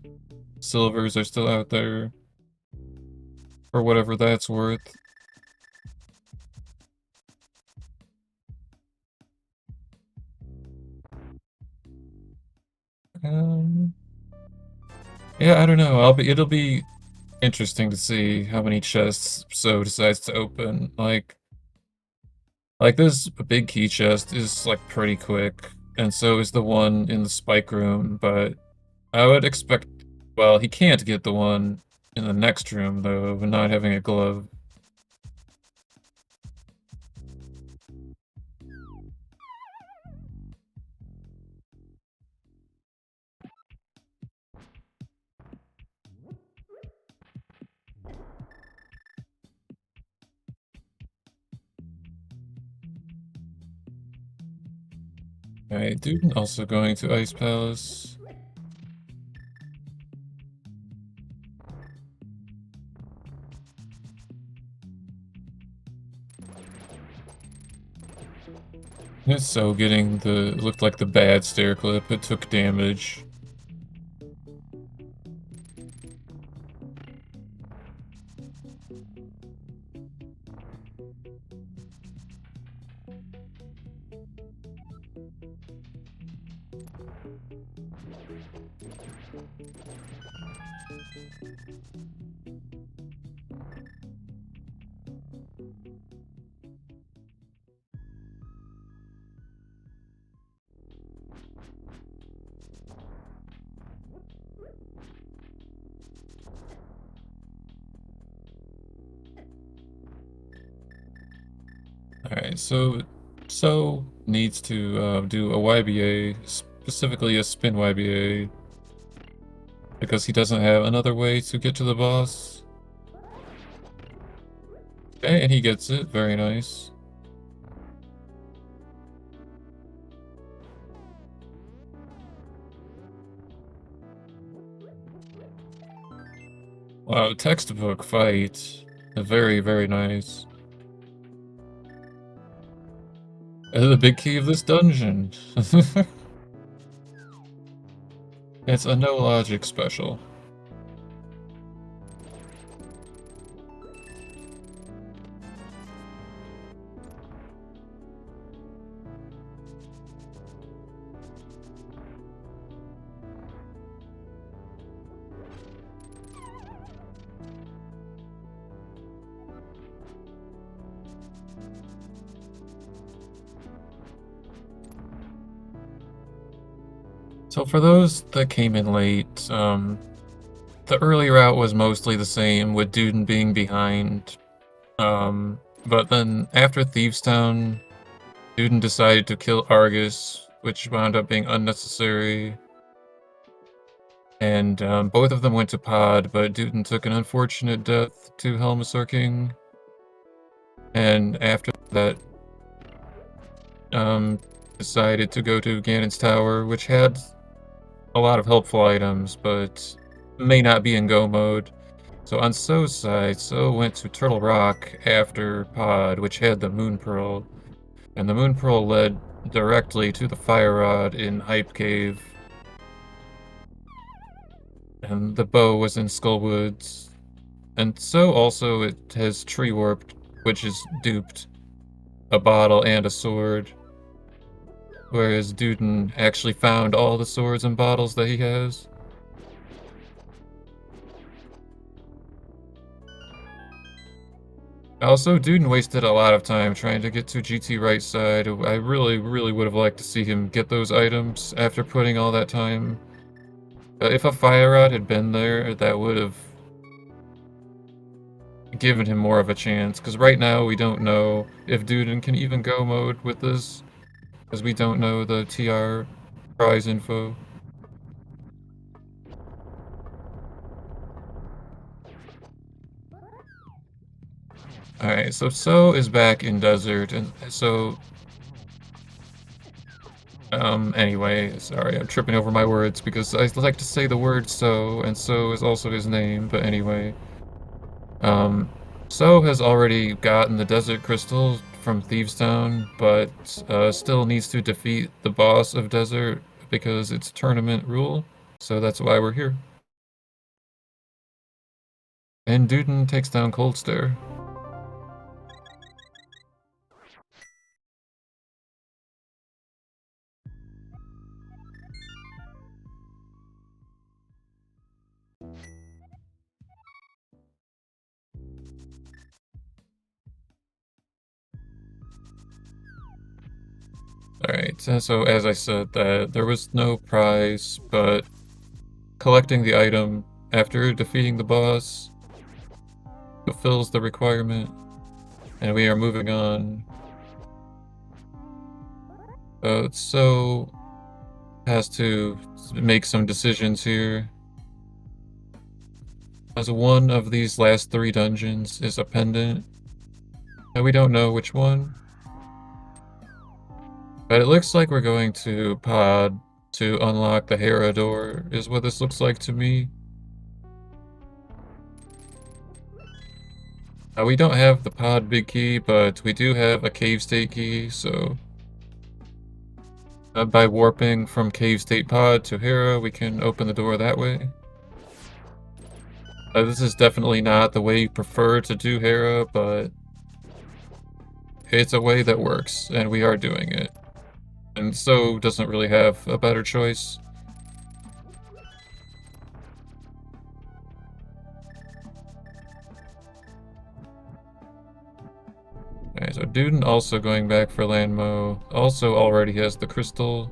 Silvers are still out there, for whatever that's worth. Um, yeah, I don't know. It'll be interesting to see how many chests So decides to open. Like this big key chest is like pretty quick, and so is the one in the spike room, but I would expect, well, he can't get the one in the next room though, not having a glove. Alright, Duden also going to Ice Palace. It's so getting looked like the bad stair clip, it took damage. Alright, so needs to do a YBA, specifically a spin YBA, because he doesn't have another way to get to the boss. Okay, and he gets it. Very nice. Wow, textbook fight. Very, very nice. The big key of this dungeon. It's a no logic special. So for those that came in late, the early route was mostly the same, with Duden being behind. But then after Thieves Town, Duden decided to kill Argus, which wound up being unnecessary. And both of them went to Pod, but Duden took an unfortunate death to Helmasaur King. And after that, decided to go to Ganon's Tower, which had a lot of helpful items, but may not be in go mode. So on So's side, So went to Turtle Rock after Pod, which had the Moon Pearl. And the Moon Pearl led directly to the Fire Rod in Hype Cave. And the bow was in Skullwoods. And So also it has Tree Warped, which is duped a bottle and a sword. Whereas Duden actually found all the swords and bottles that he has. Also, Duden wasted a lot of time trying to get to GT right side. I really, really would have liked to see him get those items after putting all that time. If a Fire Rod had been there, that would have given him more of a chance. Because right now, we don't know if Duden can even go mode with this. Because we don't know the TR prize info. Alright, so is back in Desert, and so... anyway, sorry, I'm tripping over my words, because I like to say the word So, and So is also his name, but anyway. So has already gotten the Desert Crystal from Thieves Town, but still needs to defeat the boss of Desert because it's tournament rule, so that's why we're here. And Duden takes down Cold Stare. Alright, so as I said, that there was no prize, but collecting the item after defeating the boss fulfills the requirement, and we are moving on. So has to make some decisions here. As one of these last 3 dungeons is a pendant, and we don't know which one. But it looks like we're going to Pod to unlock the Hera door, is what this looks like to me. We don't have the Pod big key, but we do have a Cave State key, so... by warping from Cave State Pod to Hera, we can open the door that way. This is definitely not the way you prefer to do Hera, but... it's a way that works, and we are doing it. And So doesn't really have a better choice. Okay, so Duden also going back for Landmo. Also already has the crystal.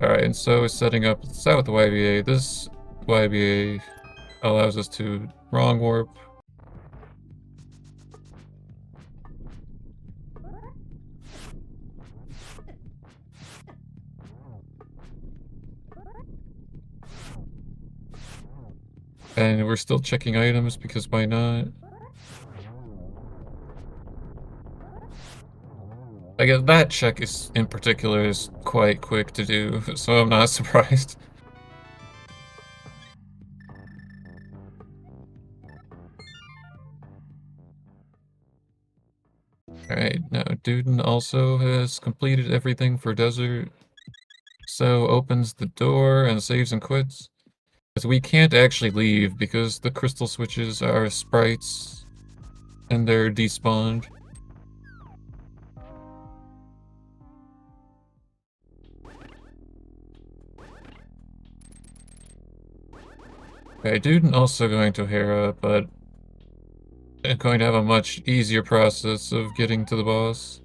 Alright, and so is setting up south YBA. This YBA allows us to wrong warp. And we're still checking items because why not? I guess that check is in particular is quite quick to do, so I'm not surprised. Alright, now Duden also has completed everything for Desert. So opens the door and saves and quits. Because we can't actually leave because the crystal switches are sprites and they're despawned. Okay, Duden also going to Hera, but going to have a much easier process of getting to the boss.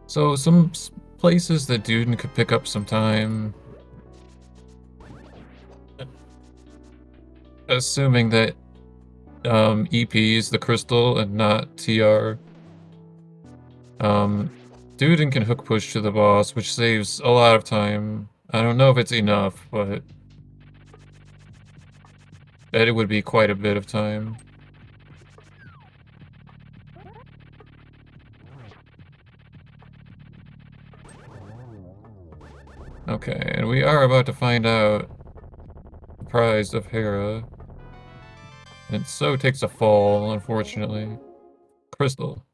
So some places that Duden could pick up some time. Assuming that EP is the crystal and not TR. Duden can hook push to the boss, which saves a lot of time. I don't know if it's enough, but it would be quite a bit of time. Okay, and we are about to find out the prize of Hera. And so takes a fall, unfortunately. Crystal.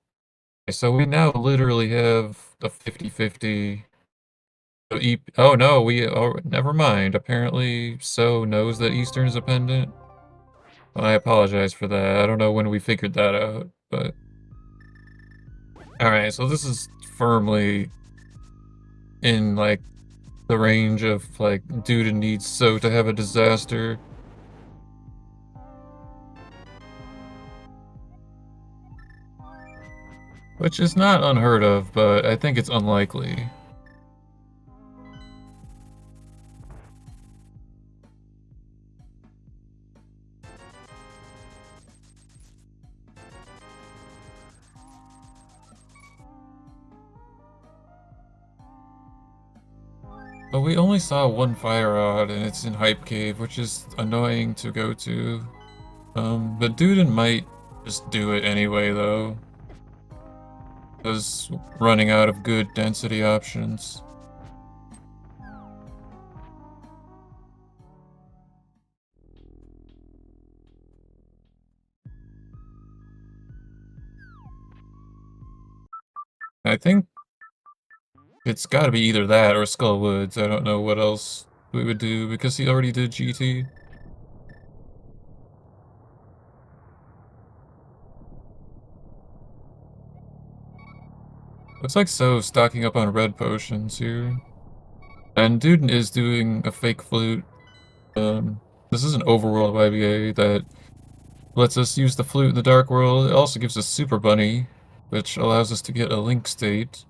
Okay, so we now literally have the 50-50. Oh no, never mind. Apparently, So knows that Eastern is a pendant. I apologize for that. I don't know when we figured that out, but... Alright, so this is firmly in, like, the range of, like, Duden needs So to have a disaster. Which is not unheard of, but I think it's unlikely. But we only saw one fire rod, and it's in Hype Cave, which is annoying to go to. But Duden might just do it anyway, though. Because running out of good density options. I think it's gotta be either that or Skull Woods. I don't know what else we would do, because he already did GT. Looks like So stocking up on red potions here. And Duden is doing a fake flute. This is an overworld YBA that lets us use the flute in the dark world. It also gives us Super Bunny, which allows us to get a Link state.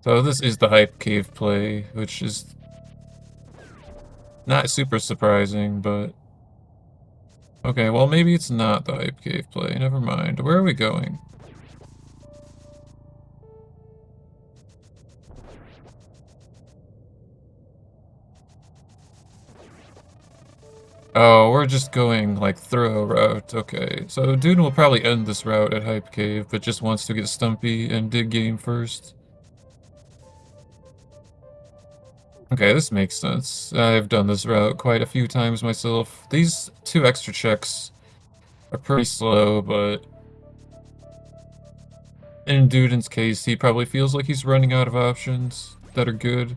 So this is the Hype Cave play, which is not super surprising, but... Okay, well maybe it's not the Hype Cave play, never mind. Where are we going? Oh, we're just going, like, through a route. Okay, so Dune will probably end this route at Hype Cave, but just wants to get Stumpy and dig game first. Okay, this makes sense. I've done this route quite a few times myself. These 2 extra checks are pretty slow, but... in Duden's case, he probably feels like he's running out of options that are good.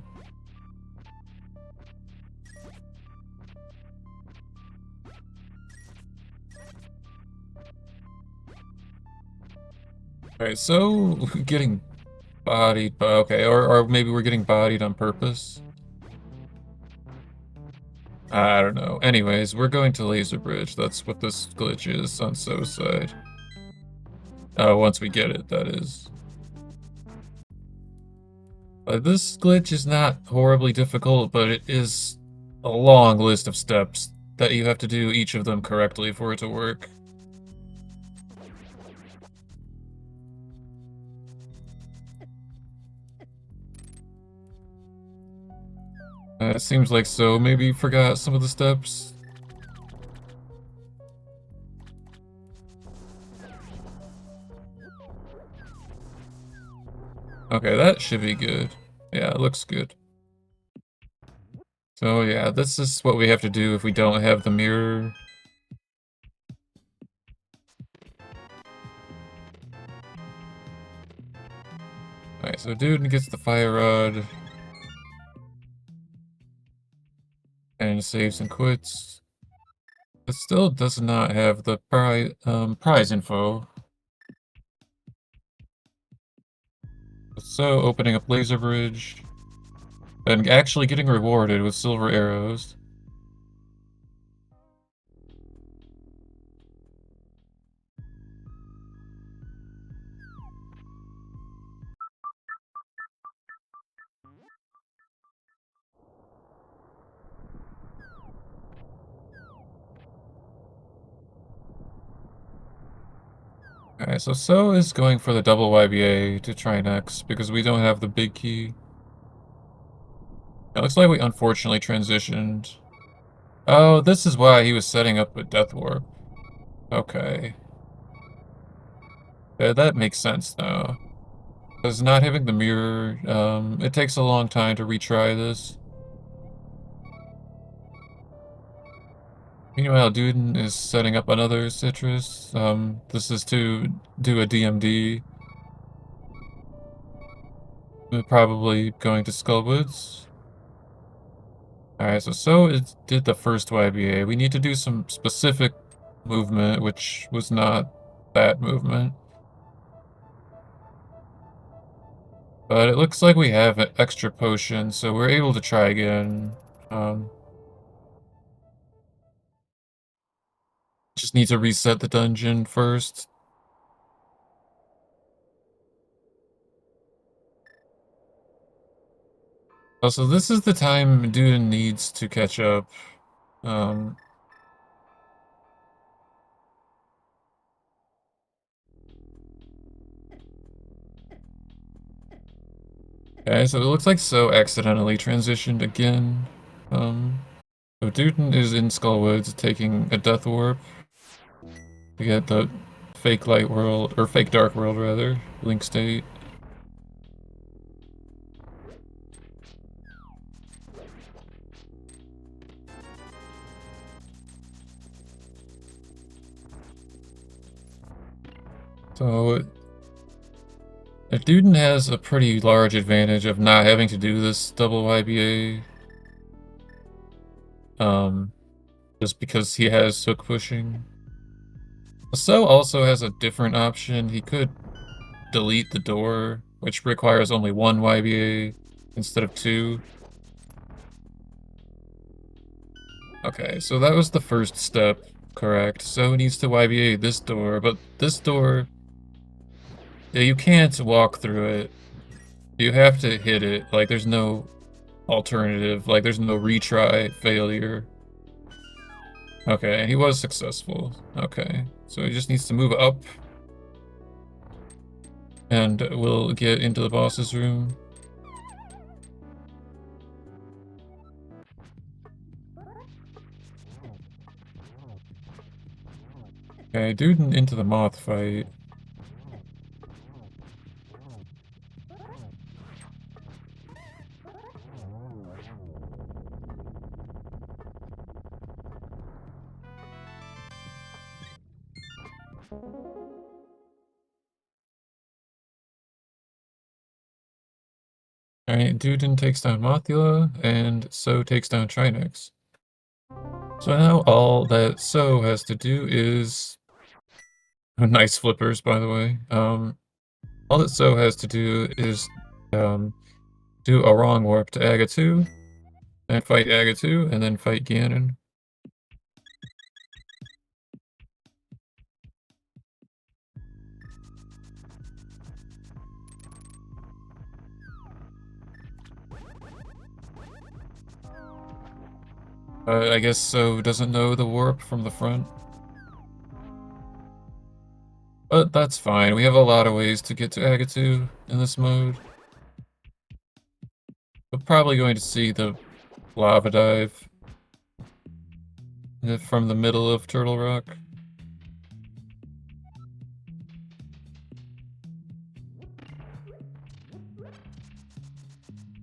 Alright, so getting bodied, but okay, or maybe we're getting bodied on purpose. I don't know. Anyways, we're going to Laser Bridge. That's what this glitch is on So's side. Once we get it, that is. This glitch is not horribly difficult, but it is a long list of steps that you have to do each of them correctly for it to work. It seems like So maybe forgot some of the steps. Okay, that should be good. Yeah, it looks good. So yeah, this is what we have to do if we don't have the mirror. Alright, so Duden gets the fire rod. And saves and quits. It still does not have the prize info. So opening up Laser Bridge. And actually getting rewarded with silver arrows. Alright, so is going for the double YBA to try next, because we don't have the big key. It looks like we unfortunately transitioned. Oh, this is why he was setting up a Death Warp. Okay. Yeah, that makes sense now. Because not having the mirror, it takes a long time to retry this. Meanwhile, Duden is setting up another citrus. This is to do a DMD. We're probably going to Skullwoods. Alright, so it did the first YBA. We need to do some specific movement, which was not that movement. But it looks like we have an extra potion, so we're able to try again. Just need to reset the dungeon first. Also, this is the time Duden needs to catch up. Um, okay, so it looks like So accidentally transitioned again. So Duden is in Skullwoods taking a Death Warp to get the fake light world, or fake dark world rather, Link State. So Duden has a pretty large advantage of not having to do this double YBA. Just because he has hook pushing. So also has a different option. He could delete the door, which requires only one YBA instead of two. Okay, so that was the first step, correct. So he needs to YBA this door, but this door, yeah, you can't walk through it. You have to hit it. Like, there's no alternative. Like, there's no retry failure. Okay, he was successful. Okay, so he just needs to move up. And we'll get into the boss's room. Okay, Duden into the moth fight. Alright, Duden takes down Mothula, and So takes down Trinex. So now all that So has to do is... Nice flippers, by the way. All that So has to do is do a wrong warp to Aga 2, and fight Agatu, and then fight Ganon. I guess so doesn't know the warp from the front. But that's fine, we have a lot of ways to get to Agatu in this mode. We're probably going to see the lava dive from the middle of Turtle Rock.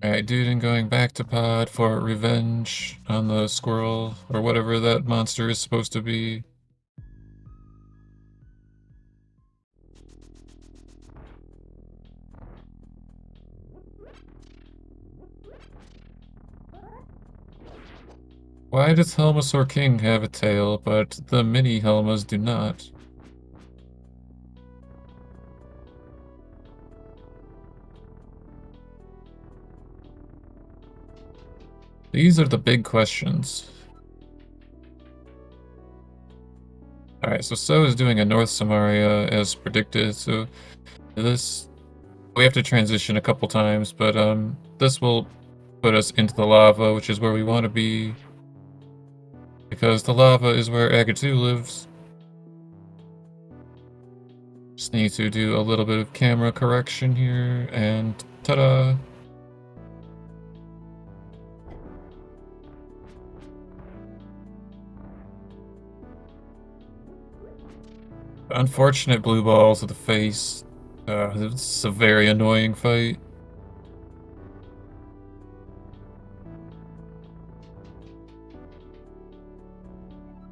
Alright, Duden going back to pod for revenge on the squirrel, or whatever that monster is supposed to be. Why does Helmasaur King have a tail, but the mini Helmas do not? These are the big questions. Alright, so is doing a North Samaria as predicted, so this... We have to transition a couple times, but this will put us into the lava, which is where we want to be. Because the lava is where Agatu lives. Just need to do a little bit of camera correction here, and ta-da! Unfortunate blue balls to the face. It's a very annoying fight.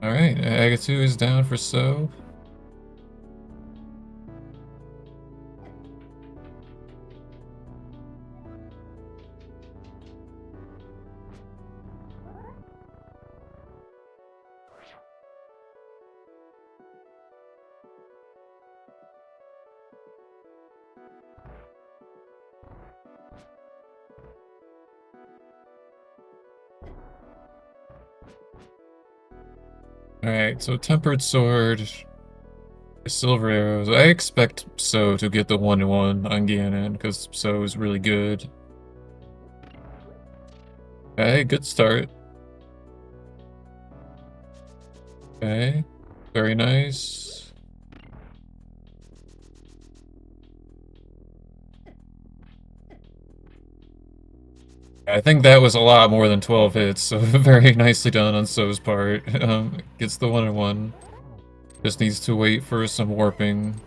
Alright, Agatu is down for so. Alright, so Tempered Sword, Silver Arrows. I expect So to get the 1-1 on Ganon, because So is really good. Okay, good start. Okay, very nice. I think that was a lot more than 12 hits, so very nicely done on So's part. Gets the 1-1. Just needs to wait for some warping.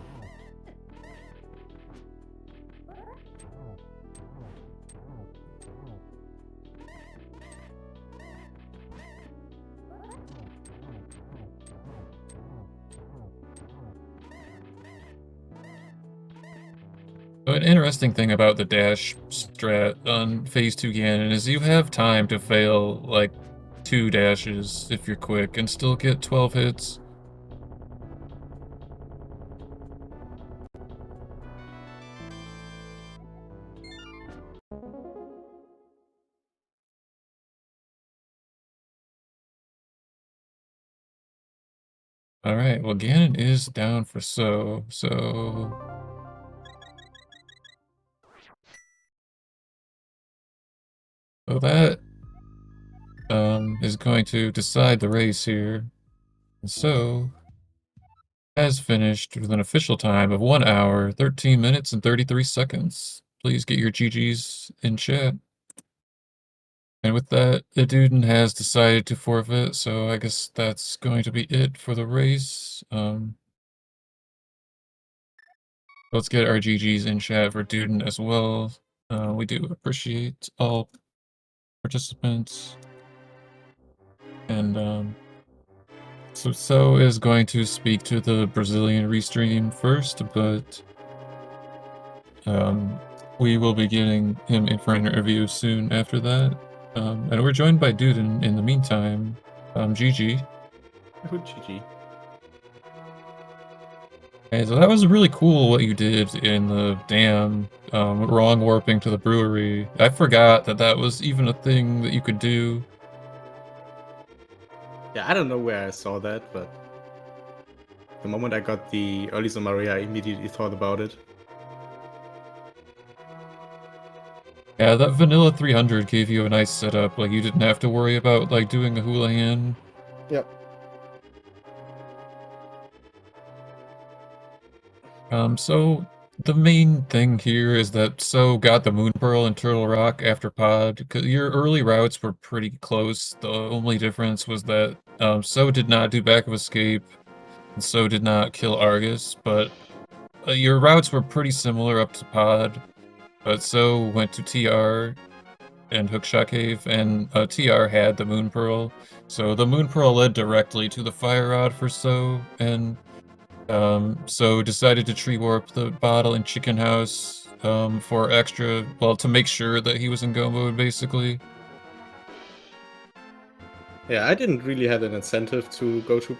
An interesting thing about the dash strat on Phase 2 Ganon is you have time to fail, like, 2 dashes if you're quick and still get 12 hits. Alright, well Ganon is down for so. So that is going to decide the race here. And so has finished with an official time of 1 hour, 13 minutes, and 33 seconds. Please get your GGs in chat. And with that, the Duden has decided to forfeit, so I guess that's going to be it for the race. Let's get our GGs in chat for Duden as well. We do appreciate all participants. And so is going to speak to the Brazilian restream first, but we will be getting him in for an interview soon after that. And we're joined by Duden in the meantime. GG. GG. Okay, so that was really cool what you did in the dam, wrong warping to the brewery. I forgot that that was even a thing that you could do. Yeah, I don't know where I saw that, but the moment I got the early summary, I immediately thought about it. Yeah, that vanilla 300 gave you a nice setup, like you didn't have to worry about like doing a houlihan. Yep. So the main thing here is that So got the Moon Pearl and Turtle Rock after Pod. 'Cause your early routes were pretty close. The only difference was that So did not do back of escape, and So did not kill Argus, but your routes were pretty similar up to Pod. But So went to TR and Hookshot Cave, and TR had the Moon Pearl. So the Moon Pearl led directly to the Fire Rod for So, and So decided to tree warp the bottle in Chicken House for extra, well, to make sure that he was in go mode, basically. Yeah, I didn't really have an incentive to go to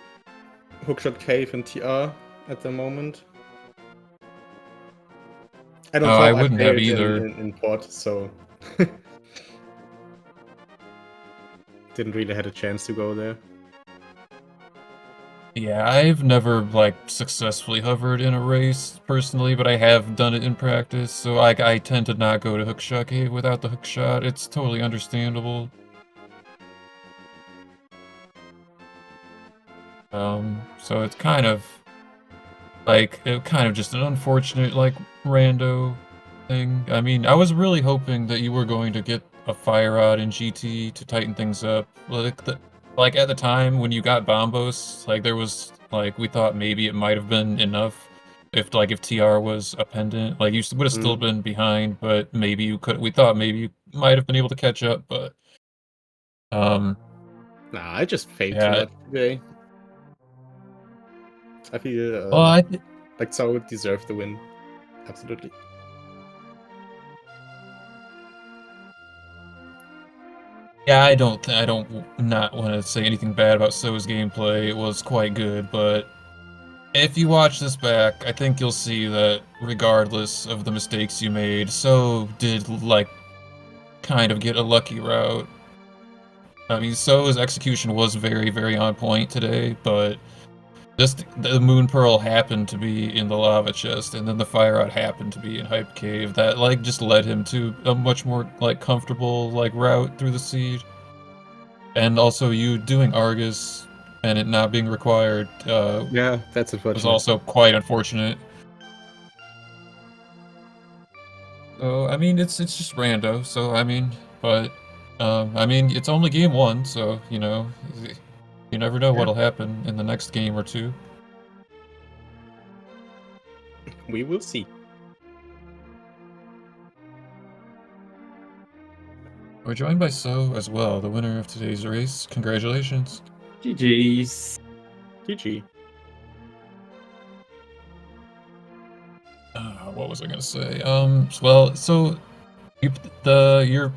Hookshot Cave and TR at the moment. I don't Oh, I thought I wouldn't have failed either. in port, so didn't really had a chance to go there. Yeah, I've never, like, successfully hovered in a race, personally, but I have done it in practice, so I tend to not go to Hookshot Cave without the hookshot. It's totally understandable. So it's kind of kind of just an unfortunate, like, rando thing. I mean, I was really hoping that you were going to get a fire rod in GT to tighten things up. Like at the time when you got Bombos, like there was like we thought maybe it might have been enough if TR was a pendant, like you would have still Mm. been behind, but maybe you could. We thought maybe you might have been able to catch up, but um, Nah, I just failed too yeah. much today. I feel Well, like Sao deserved the win. Absolutely. Yeah, I don't not want to say anything bad about So's gameplay. It was quite good, but if you watch this back, I think you'll see that regardless of the mistakes you made, So did like kind of get a lucky route. I mean, So's execution was very, very on point today, but just the Moon Pearl happened to be in the lava chest, and then the Fire Rod happened to be in Hype Cave. That like just led him to a much more like comfortable like route through the siege. And also you doing Argus and it not being required Yeah, that's was unfortunate. also quite unfortunate. So I mean it's just rando, so I mean but I mean it's only game one, so you know you never know Yeah, what'll happen in the next game or two. we will see. We're joined by So as well, the winner of today's race. Congratulations. GG's. GG. What was I gonna say? Well, so you, your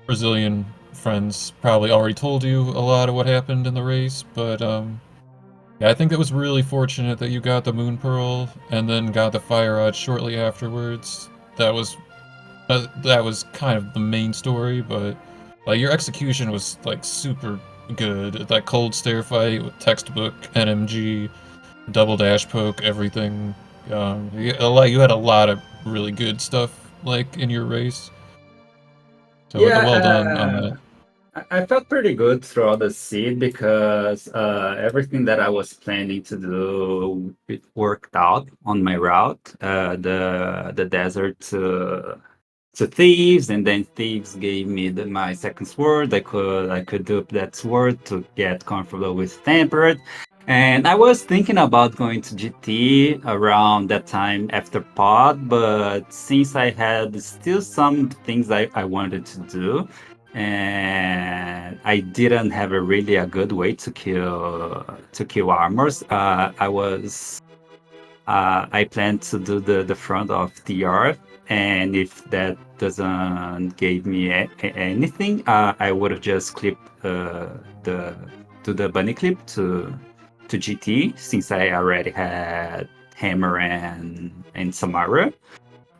Brazilian friends probably already told you a lot of what happened in the race, but yeah, I think it was really fortunate that you got the Moon Pearl and then got the Fire Rod shortly afterwards. That was kind of the main story, but like your execution was like super good. That cold stare fight with textbook NMG, double dash poke, everything. You had a lot of really good stuff like in your race. So well done on Yeah, that. I felt pretty good throughout the seed because everything that I was planning to do it worked out on my route. The desert to thieves, and then thieves gave me my second sword. I could do that sword to get comfortable with tempered. And I was thinking about going to GT around that time after pod, but since I had still some things I wanted to do, and I didn't have a good way to kill armors. I plan to do the front of TR, and if that doesn't give me anything, I would have just clipped the to the bunny clip to GT since I already Hammer and Samara.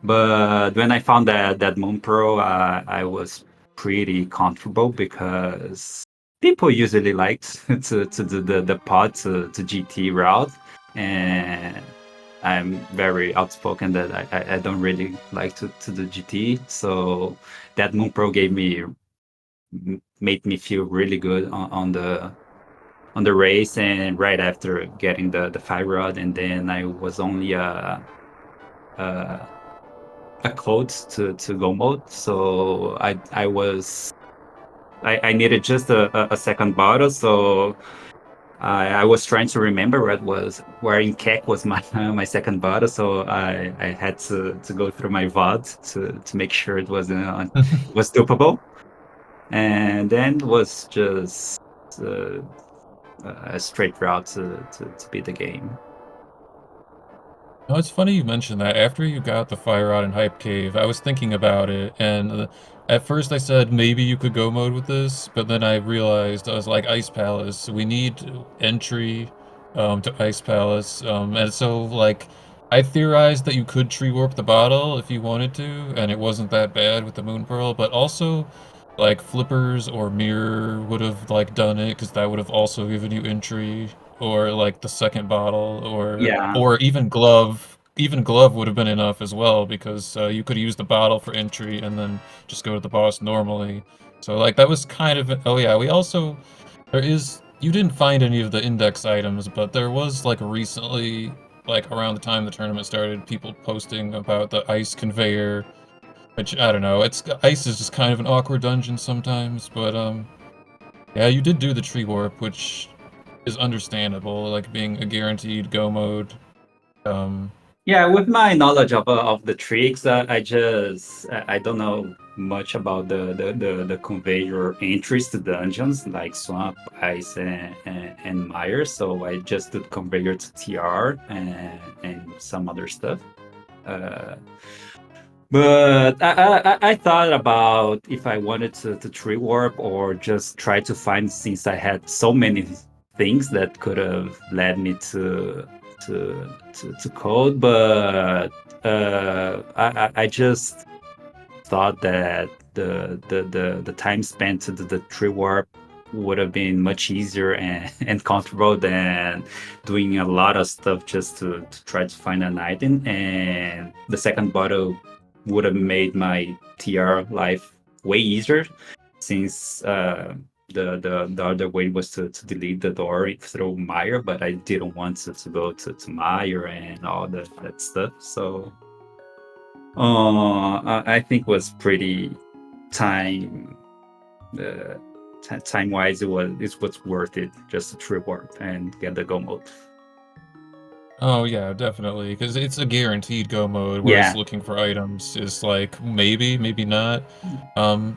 But when I found that Moon Pro, I was pretty comfortable because people usually like to do the pod to GT route, and I'm very outspoken that I don't really like to do GT. So that Moon Pro made me feel really good on the race, and right after getting the 5 rod, and then I was only a code to go mode, so I needed just a second bottle, so I was trying to remember where in Keck was my my second bottle, so I had to go through my VOD to make sure it was dupable, and then was just uh, a straight route to beat the game. No, it's funny you mentioned that. After you got the fire rod in Hype Cave, I was thinking about it, and at first I said maybe you could go mode with this, but then I realized I was like Ice Palace. We need entry to Ice Palace, and so like I theorized that you could tree warp the bottle if you wanted to, and it wasn't that bad with the Moon Pearl, but also like Flippers or Mirror would have like done it because that would have also given you entry, or like the second bottle, Yeah, or even glove. Even glove would have been enough as well because you could use the bottle for entry and then just go to the boss normally. So like that was kind of oh yeah. We also there is you didn't find any of the index items, but there was like recently, like around the time the tournament started, people posting about the ice conveyor, which I don't know. It's ice is just kind of an awkward dungeon sometimes, but yeah, you did do the tree warp, which is understandable, like being a guaranteed go mode. Um, yeah. With my knowledge of the tricks, I don't know much about the conveyor entries to dungeons like Swamp, Ice, and Mire. So I just did conveyor to TR and some other stuff. Uh, But I thought about if I wanted to tree warp or just try to find, since I had so many things that could have led me to code, but I just thought that the time spent to do the tree warp would have been much easier and comfortable than doing a lot of stuff just to try to find an item. And the second bottle would have made my TR life way easier, since the other way was to delete the door through Meyer, but I didn't want to go to Meyer and all that stuff. So I think was pretty time uh, time wise. It was worth it just to trip warp and get the go mode. oh yeah, definitely, because it's a guaranteed go mode, whereas Yeah, looking for items is like maybe, maybe not.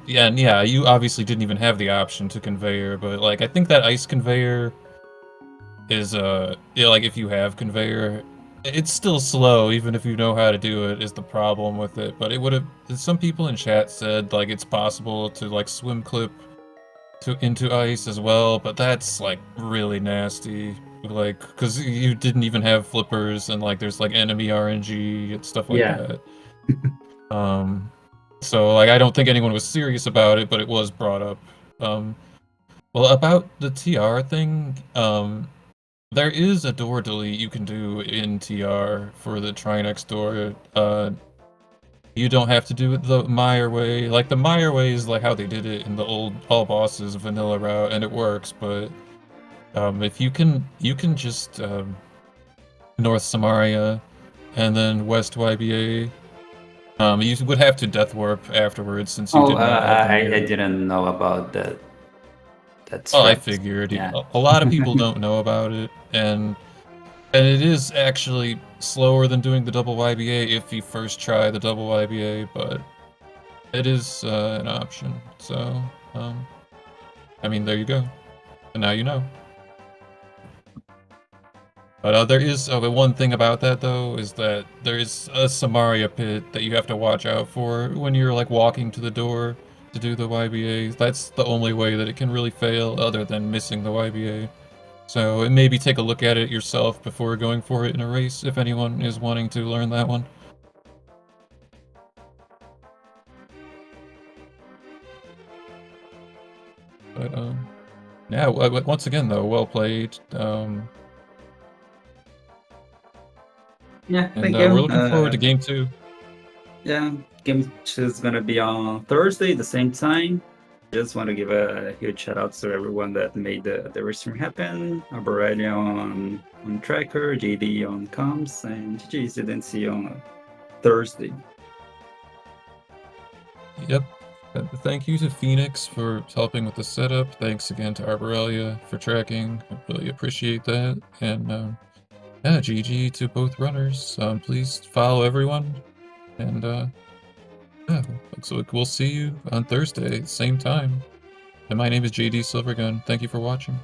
Yeah, and yeah, you obviously didn't even have the option to conveyor, but like I think that ice conveyor is yeah, like if you have conveyor, it's still slow even if you know how to do it is the problem with it. But it would have some people in chat said like it's possible to like swim clip to into ice as well, but that's like really nasty. Like, because you didn't even have flippers, and like there's like enemy RNG and stuff like yeah. that. Um, so like I don't think anyone was serious about it, but it was brought up. Um, well, about the TR thing, there is a door delete you can do in TR for the try next door. You don't have to do it the Meyer way. Like the Meyer way is like how they did it in the old all bosses vanilla route, and it works. But if you can just North Samaria and then West YBA. You would have to death warp afterwards since you Oh, did not have the I mirror. didn't know about that. That's Oh, I right. figured. Yeah. Yeah. A lot of people don't know about it, and it is actually slower than doing the double YBA if you first try the double YBA, but it is an option. So, I mean, there you go. And now you know. But there is the one thing about that though is that there is a Samaria pit that you have to watch out for when you're like walking to the door to do the YBA. That's the only way that it can really fail, other than missing the YBA. So maybe take a look at it yourself before going for it in a race, if anyone is wanting to learn that one. But, yeah, once again, though, well played. Yeah, And thank you. we're looking forward to Game 2. Yeah, Game 2 is gonna be on Thursday, the same time. Just want to give a huge shout out to everyone that made the restream happen. Aurelia on Tracker, JD on comms, and GG's didn't see on Thursday. Yep. Thank you to Phoenix for helping with the setup. Thanks again to Arborelia for tracking. I really appreciate that. And yeah, GG to both runners. Please follow everyone. And yeah, looks like we'll see you on Thursday, same time. And my name is JD Silvergun. Thank you for watching.